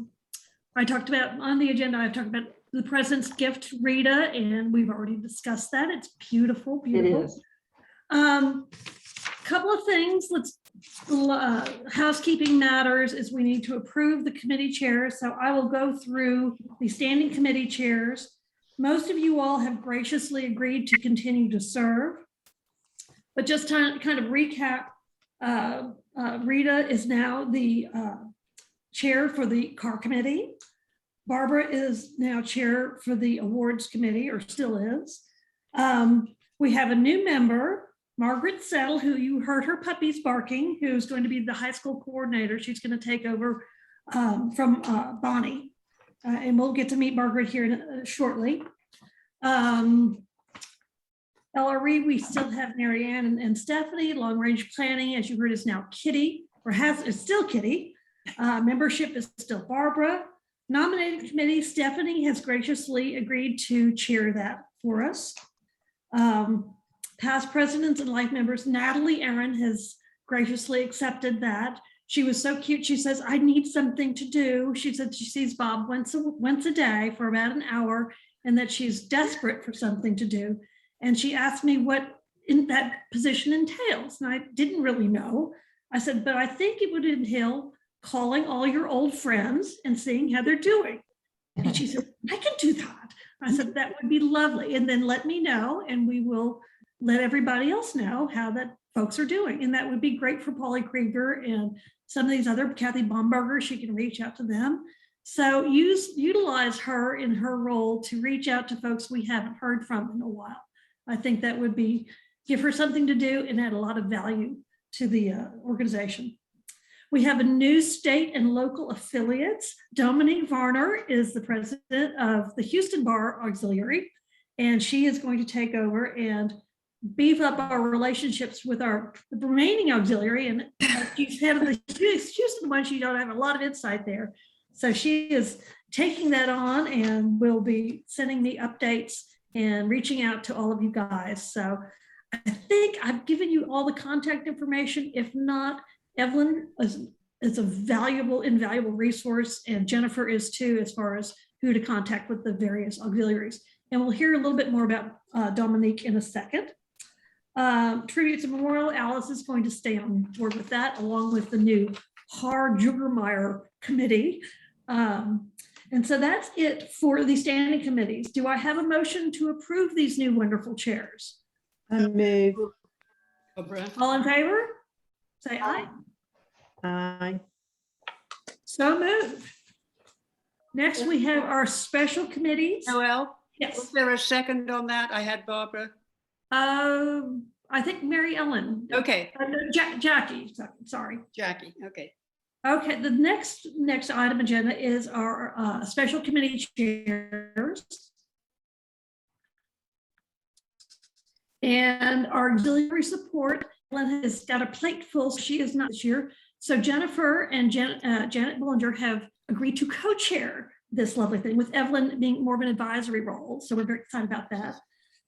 Speaker 3: talked about on the agenda, I talked about the president's gift to Rita, and we've already discussed that. It's beautiful, beautiful.
Speaker 4: It is.
Speaker 3: Couple of things. Housekeeping matters is we need to approve the committee chairs. So I will go through the standing committee chairs. Most of you all have graciously agreed to continue to serve. But just to kind of recap, Rita is now the chair for the CARR committee. Barbara is now chair for the awards committee, or still is. We have a new member, Margaret Settle, who you heard her puppies barking, who's going to be the high school coordinator. She's going to take over from Bonnie. And we'll get to meet Margaret here shortly. LRE, we still have Mary Ann and Stephanie. Long range planning, as you heard, is now Kitty, or is still Kitty. Membership is still Barbara. Nominating committee, Stephanie has graciously agreed to chair that for us. Past presidents and life members, Natalie Aaron has graciously accepted that. She was so cute. She says, I need something to do. She said she sees Bob once a day for about an hour, and that she's desperate for something to do. And she asked me what in that position entails. And I didn't really know. I said, but I think it would entail calling all your old friends and seeing how they're doing. And she said, I can do that. I said, that would be lovely. And then let me know, and we will let everybody else know how that folks are doing. And that would be great for Polly Krieger and some of these other, Kathy Baumberger, she can reach out to them. So utilize her in her role to reach out to folks we haven't heard from in a while. I think that would be, give her something to do and add a lot of value to the organization. We have a new state and local affiliates. Dominique Varner is the president of the Houston Bar Auxiliary, and she is going to take over and beef up our relationships with our remaining auxiliary. And she's head of the Houston one, she don't have a lot of insight there. So she is taking that on and will be sending me updates and reaching out to all of you guys. So I think I've given you all the contact information. If not, Evelyn is a valuable, invaluable resource, and Jennifer is too, as far as who to contact with the various auxiliaries. And we'll hear a little bit more about Dominique in a second. Tributes and Memorial, Alice is going to stay on board with that, along with the new CARR Jugermeyer committee. And so that's it for the standing committees. Do I have a motion to approve these new wonderful chairs?
Speaker 18: I move.
Speaker 3: All in favor? Say aye.
Speaker 18: Aye.
Speaker 3: So moved. Next, we have our special committees.
Speaker 6: Noel?
Speaker 3: Yes.
Speaker 6: Was there a second on that? I had Barbara.
Speaker 3: I think Mary Ellen.
Speaker 6: Okay.
Speaker 3: Jackie, sorry.
Speaker 6: Jackie, okay.
Speaker 3: Okay, the next item agenda is our special committee chairs. And our auxiliary support, Ellen has got a plate full, so she is not this year. So Jennifer and Janet Bullinger have agreed to co-chair this lovely thing, with Evelyn being more of an advisory role. So we're very excited about that.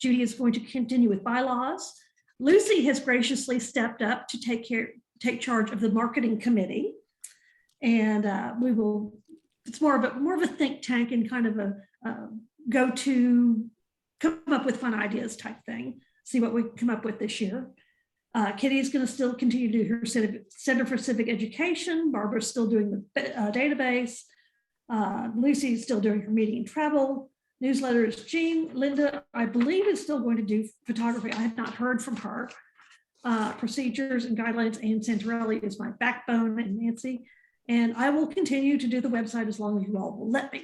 Speaker 3: Judy is going to continue with bylaws. Lucy has graciously stepped up to take charge of the marketing committee. And we will, it's more of a think tank and kind of a go-to, come up with fun ideas type thing. See what we come up with this year. Kitty is going to still continue to do her Center for Civic Education. Barbara's still doing the database. Lucy's still doing her meeting and travel. Newsletter is Jean. Linda, I believe, is still going to do photography. I have not heard from her. Procedures and guidelines, and Santorelli is my backbone, and Nancy. And I will continue to do the website as long as you all will let me.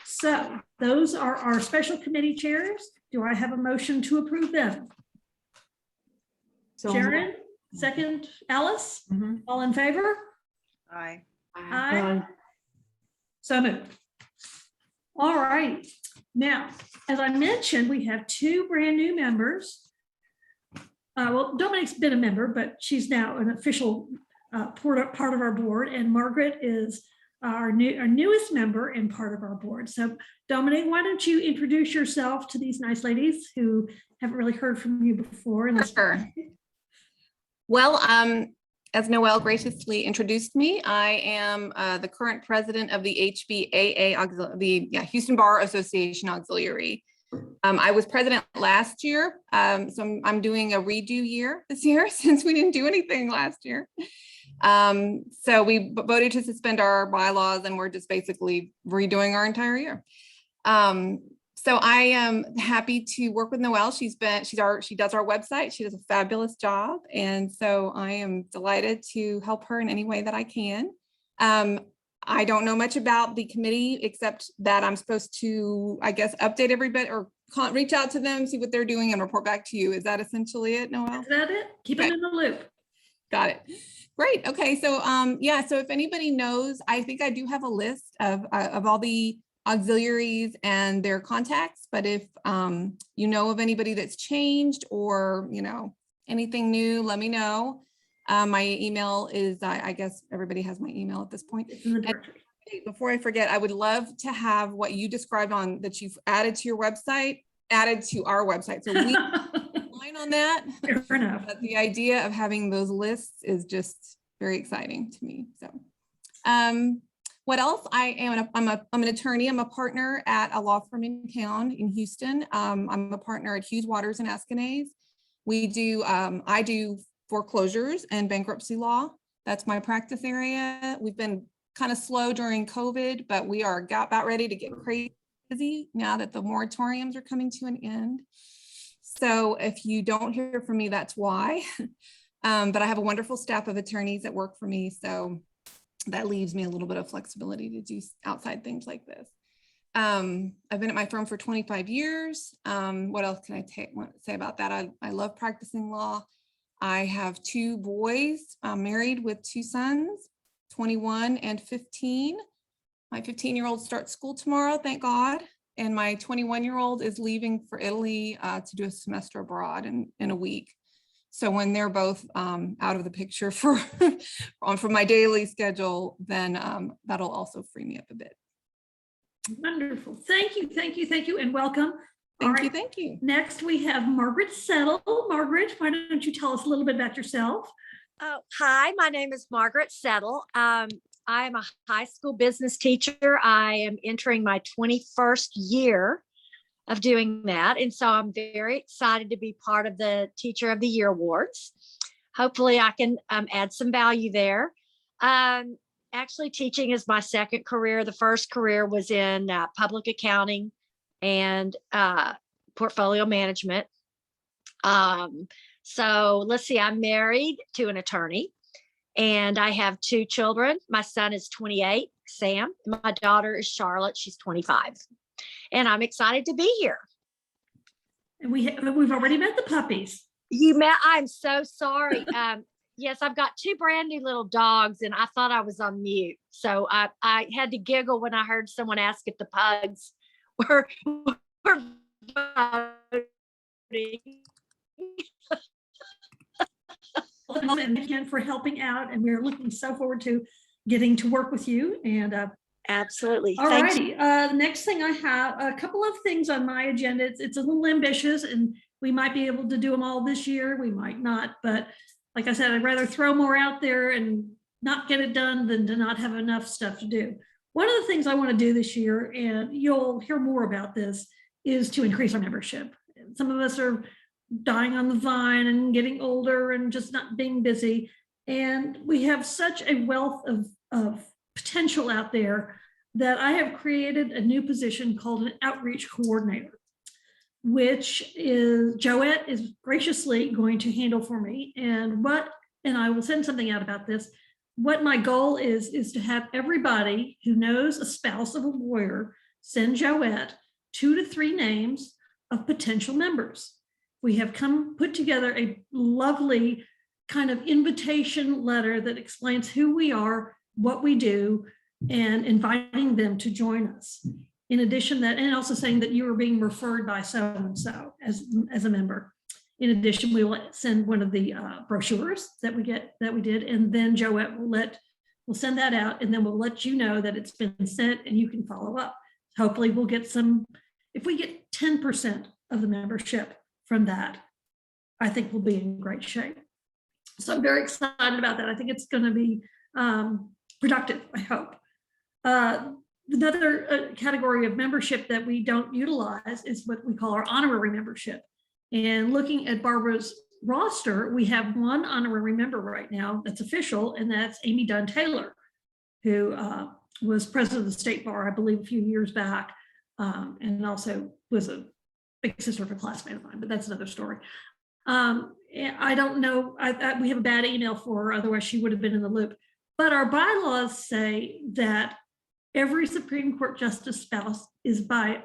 Speaker 3: So those are our special committee chairs. Do I have a motion to approve them?
Speaker 18: So
Speaker 3: Sharon, second, Alice, all in favor?
Speaker 2: Aye.
Speaker 3: Aye. So moved. All right. Now, as I mentioned, we have two brand new members. Well, Dominique's been a member, but she's now an official part of our board, and Margaret is our newest member and part of our board. So Dominique, why don't you introduce yourself to these nice ladies who haven't really heard from you before? In this
Speaker 20: Well, as Noelle graciously introduced me, I am the current president of the HBAA, the Houston Bar Association Auxiliary. I was president last year, so I'm doing a redo year this year since we didn't do anything last year. So we voted to suspend our bylaws, and we're just basically redoing our entire year. So I am happy to work with Noelle. She does our website. She does a fabulous job. And so I am delighted to help her in any way that I can. I don't know much about the committee, except that I'm supposed to, I guess, update everybody or reach out to them, see what they're doing and report back to you. Is that essentially it, Noelle?
Speaker 3: Is that it? Keep
Speaker 20: Okay.
Speaker 3: it in the loop.
Speaker 20: Got it. Great. Okay. So, yeah, so if anybody knows, I think I do have a list of all the auxiliaries and their contacts, but if you know of anybody that's changed or, you know, anything new, let me know. My email is, I guess everybody has my email at this point.
Speaker 3: It's in the directory.
Speaker 20: Before I forget, I would love to have what you described on that you've added to your website, added to our website. So we line on that.
Speaker 3: Fair enough.
Speaker 20: But the idea of having those lists is just very exciting to me. So, what else? I'm an attorney. I'm a partner at a law firm in town in Houston. I'm a partner at Hughes, Waters, and Escanase. We do, I do foreclosures and bankruptcy law. That's my practice area. We've been kind of slow during COVID, but we are about ready to get crazy busy now that the moratoriums are coming to an end. So if you don't hear from me, that's why. But I have a wonderful staff of attorneys that work for me. So that leaves me a little bit of flexibility to do outside things like this. I've been at my firm for 25 years. What else can I say about that? I love practicing law. I have 2 boys. I'm married with 2 sons, 21 and 15. My 15-year-old starts school tomorrow, thank God. And my 21-year-old is leaving for Italy to do a semester abroad in a week. So when they're both out of the picture for my daily schedule, then that'll also free me up a bit.
Speaker 3: Wonderful. Thank you, thank you, thank you, and welcome.
Speaker 20: Thank you.
Speaker 3: Next, we have Margaret Settle. Margaret, why don't you tell us a little bit about yourself?
Speaker 21: Hi, my name is Margaret Settle. I am a high school business teacher. I am entering my 21st year of doing that. And so I'm very excited to be part of the Teacher of the Year Awards. Hopefully I can add some value there. Actually, teaching is my second career. The first career was in public accounting and portfolio management. So let's see, I'm married to an attorney and I have 2 children. My son is 28, Sam. My daughter is Charlotte. She's 25. And I'm excited to be here.
Speaker 3: And we've already met the puppies.
Speaker 21: You met, I'm so sorry. Yes, I've got 2 brand new little dogs and I thought I was on mute. So I had to giggle when I heard someone ask if the pugs were voting.
Speaker 3: And again for helping out, and we're looking so forward to getting to work with you. And
Speaker 21: absolutely.
Speaker 3: All righty. The next thing I have a couple of things on my agenda. It's a little ambitious, and we might be able to do them all this year. We might not, but like I said, I'd rather throw more out there and not get it done than to not have enough stuff to do. One of the things I want to do this year, and you'll hear more about this, is to increase our membership. Some of us are dying on the vine and getting older and just not being busy. And we have such a wealth of potential out there that I have created a new position called an outreach coordinator, which is Joette is graciously going to handle for me. And I will send something out about this. What my goal is to have everybody who knows a spouse of a lawyer send Joette 2 to 3 names of potential members. We have put together a lovely kind of invitation letter that explains who we are, what we do, and inviting them to join us. In addition that, and also saying that you are being referred by so-and-so as a member. In addition, we will send one of the brochures that we did, and then Joette will send that out, and then we'll let you know that it's been sent and you can follow up. Hopefully we'll get if we get 10% of the membership from that, I think we'll be in great shape. So I'm very excited about that. I think it's going to be productive, I hope. Another category of membership that we don't utilize is what we call our honorary membership. And looking at Barbara's roster, we have 1 honorary member right now that's official, and that's Amy Dunn Taylor, who was president of the state bar, I believe, a few years back, and also was a big sister of a classmate of mine, but that's another story. I don't know, we have a bad email for her, otherwise she would have been in the loop. But our bylaws say that every Supreme Court justice spouse is by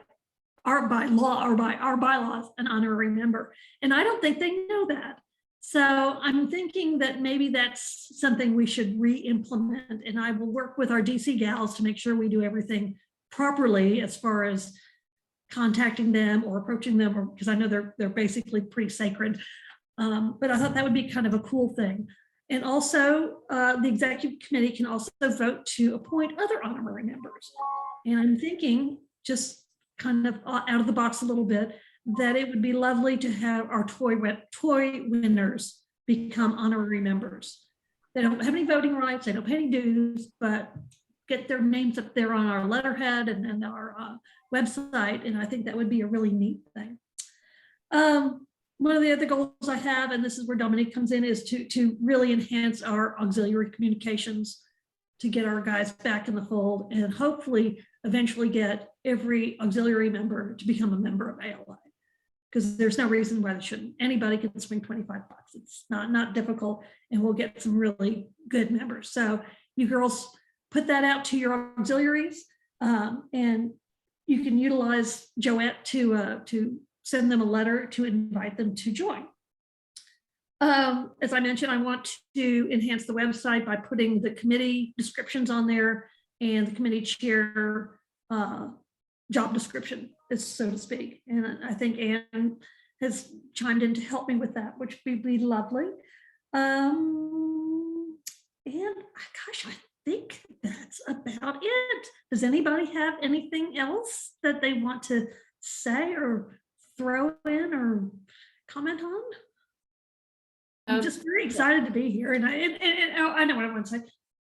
Speaker 3: law or by our bylaws an honorary member. And I don't think they know that. So I'm thinking that maybe that's something we should re-implement, and I will work with our DC gals to make sure we do everything properly as far as contacting them or approaching them, or because I know they're basically pretty sacred. But I thought that would be kind of a cool thing. And also the executive committee can also vote to appoint other honorary members. And I'm thinking, just kind of out of the box a little bit, that it would be lovely to have our toy winners become honorary members. They don't have any voting rights, they don't pay any dues, but get their names up there on our letterhead and our website. And I think that would be a really neat thing. One of the other goals I have, and this is where Dominique comes in, is to really enhance our auxiliary communications, to get our guys back in the fold, and hopefully eventually get every auxiliary member to become a member of ALI. Because there's no reason why they shouldn't. Anybody can swing 25 bucks. It's not difficult, and we'll get some really good members. So you girls put that out to your auxiliaries, and you can utilize Joette to send them a letter to invite them to join. As I mentioned, I want to enhance the website by putting the committee descriptions on there and the committee chair job description, so to speak. And I think Anne has chimed in to help me with that, which would be lovely. And gosh, I think that's about it. Does anybody have anything else that they want to say or throw in or comment on? I'm just very excited to be here. And I know what I want to say.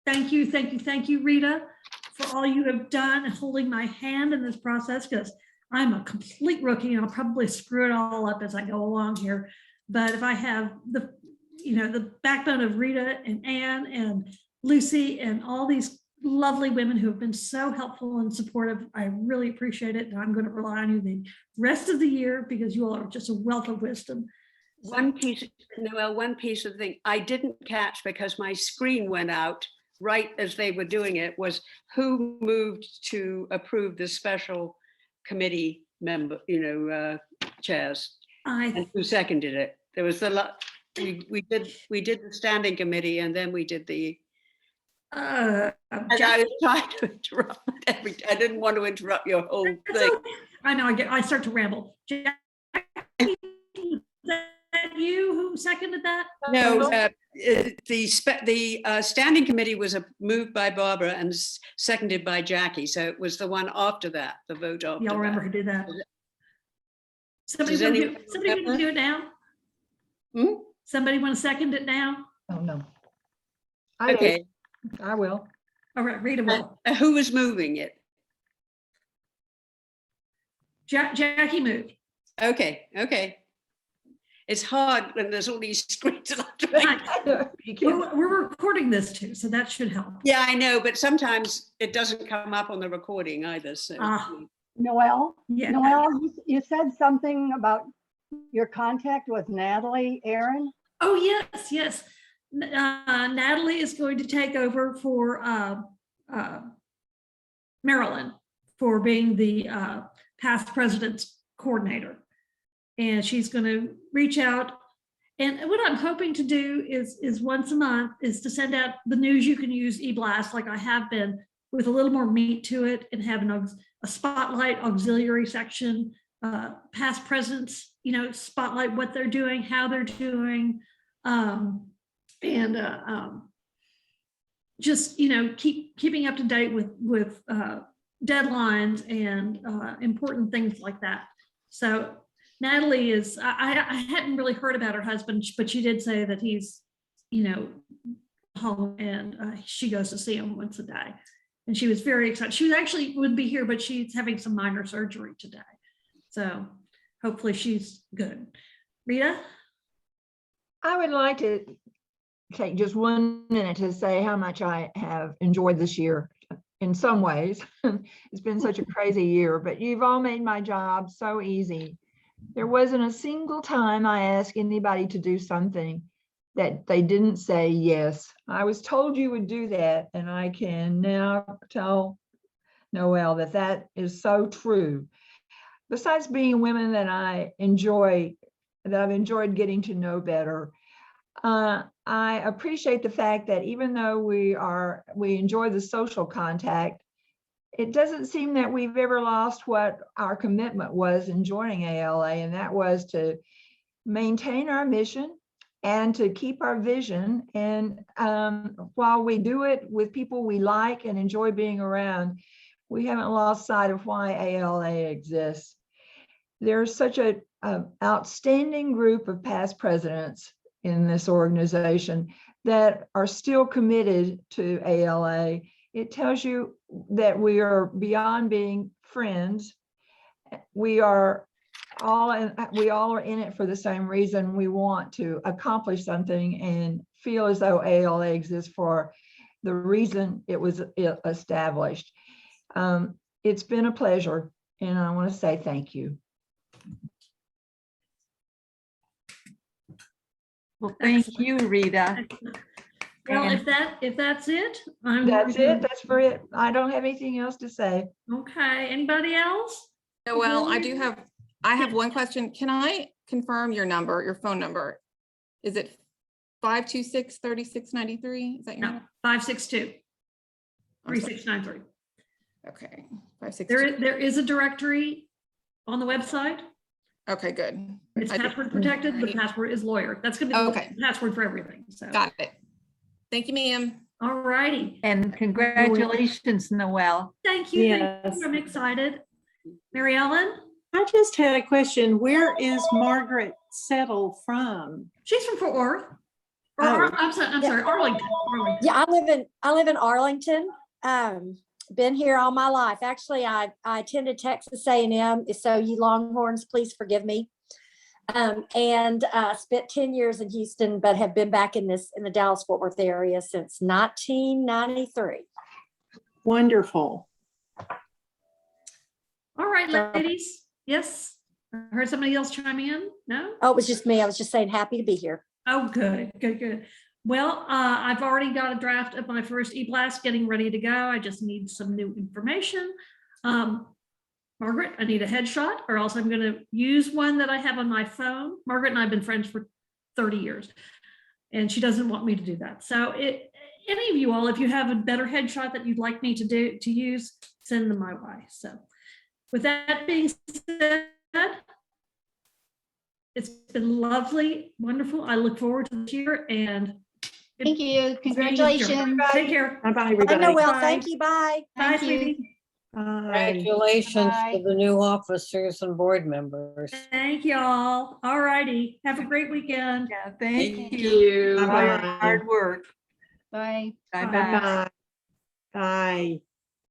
Speaker 3: Thank you, Rita, for all you have done and holding my hand in this process, because I'm a complete rookie and I'll probably screw it all up as I go along here. But if I have the backbone of Rita and Anne and Lucy and all these lovely women who have been so helpful and supportive, I really appreciate it. And I'm going to rely on you the rest of the year, because you all are just a wealth of wisdom.
Speaker 6: One piece of thing I didn't catch, because my screen went out right as they were doing it, was who moved to approve the special committee member, chairs, and who seconded it. There was we did the standing committee, and then we did the. And I was trying to interrupt I didn't want to interrupt your whole thing.
Speaker 3: Okay. I know I start to ramble. Jackie, was that you who seconded that?
Speaker 6: No, the standing committee was moved by Barbara and seconded by Jackie. So it was the one after that, the vote after
Speaker 3: Y'all remember
Speaker 6: that.
Speaker 3: who did that? Somebody want to do it now? Somebody want to second it now?
Speaker 4: Oh, no.
Speaker 6: Okay.
Speaker 4: I will.
Speaker 3: All right, Rita will.
Speaker 6: Who was moving it?
Speaker 3: Jackie moved.
Speaker 6: Okay. It's hard when there's all these screens.
Speaker 3: We're recording this too, so that should help.
Speaker 6: Yeah, I know, but sometimes it doesn't come up on the recording either. So.
Speaker 12: Noelle?
Speaker 3: Yeah.
Speaker 12: Noelle, you said something about your contact with Natalie Aaron?
Speaker 3: Oh, yes. Natalie is going to take over for Marilyn for being the past president's coordinator. And she's going to reach out. And what I'm hoping to do is once a month is to send out the news you can use e-blast like I have been, with a little more meat to it, and have a spotlight auxiliary section, past presidents, spotlight what they're doing, how they're doing, just keeping up to date with deadlines and important things like that. So Natalie is, I hadn't really heard about her husband, but she did say that he's home, and she goes to see him once a day, and she was very excited. She actually would be here, but she's having some minor surgery today, so hopefully she's good. Rita?
Speaker 4: I would like to take just 1 minute to say how much I have enjoyed this year in some ways. It's been such a crazy year, but you've all made my job so easy. There wasn't a single time I asked anybody to do something that they didn't say yes. I was told you would do that, and I can now tell Noel that that is so true. Besides being women that I've enjoyed getting to know better, I appreciate the fact that even though we enjoy the social contact, it doesn't seem that we've ever lost what our commitment was in joining ALA, and that was to maintain our mission and to keep our vision. And while we do it with people we like and enjoy being around, we haven't lost sight of why ALA exists. There's such an outstanding group of past presidents in this organization that are still committed to ALA. It tells you that we are beyond being friends. We all are in it for the same reason. We want to accomplish something and feel as though ALA exists for the reason it was established. It's been a pleasure, and I want to say thank you.
Speaker 7: Well, thank you, Rita.
Speaker 3: Well,
Speaker 7: And-
Speaker 3: if that's it,
Speaker 4: That's for it. I don't have anything else to say.
Speaker 3: Okay, anybody else?
Speaker 20: Noel, I have one question. Can I confirm your number, your phone number? Is it 526-3693? Is that your
Speaker 3: No,
Speaker 20: number?
Speaker 3: 562-3693.
Speaker 20: Okay, 562.
Speaker 3: There is a directory on the website.
Speaker 20: Okay, good.
Speaker 3: It's password protected. The password is lawyer. That's gonna be
Speaker 20: Okay.
Speaker 3: the password for everything. So.
Speaker 20: Got it. Thank you, ma'am.
Speaker 3: All righty.
Speaker 7: And congratulations, Noel.
Speaker 3: Thank you.
Speaker 18: Yes.
Speaker 3: Thank you. I'm excited. Mary Ellen?
Speaker 18: I just had a question. Where is Margaret Settle from?
Speaker 3: She's from Fort Worth.
Speaker 18: Oh.
Speaker 3: I'm sorry, Arlington.
Speaker 21: Yeah, I live in Arlington. Been here all my life. Actually, I attended Texas A&M, so you Longhorns, please forgive me. And spent 10 years in Houston, but have been back in the Dallas-Fort Worth area since 1993.
Speaker 18: Wonderful.
Speaker 3: All right, ladies. Yes. I heard somebody else chiming in. No?
Speaker 21: Oh, it was just me. I was just saying happy to be here.
Speaker 3: Oh, good. Well, I've already got a draft of my first e-blast getting ready to go. I just need some new information. Margaret, I need a headshot, or else I'm going to use one that I have on my phone. Margaret and I have been friends for 30 years, and she doesn't want me to do that. So any of you all, if you have a better headshot that you'd like me to use, send them my way. So with that being said, it's been lovely, wonderful. I look forward to this year, and
Speaker 1: Thank you. Congratulations.
Speaker 3: Take care.
Speaker 18: Bye-bye,
Speaker 21: Bye, Noel.
Speaker 3: Bye.
Speaker 21: Thank you. Bye.
Speaker 3: Bye,
Speaker 1: Thank you.
Speaker 3: sweetie.
Speaker 15: Congratulations to the new officers and board members.
Speaker 3: Thank you all. All righty. Have a great weekend.
Speaker 7: Yeah, thank you for your hard work.
Speaker 1: Bye.
Speaker 7: Bye-bye.
Speaker 18: Bye-bye. Bye.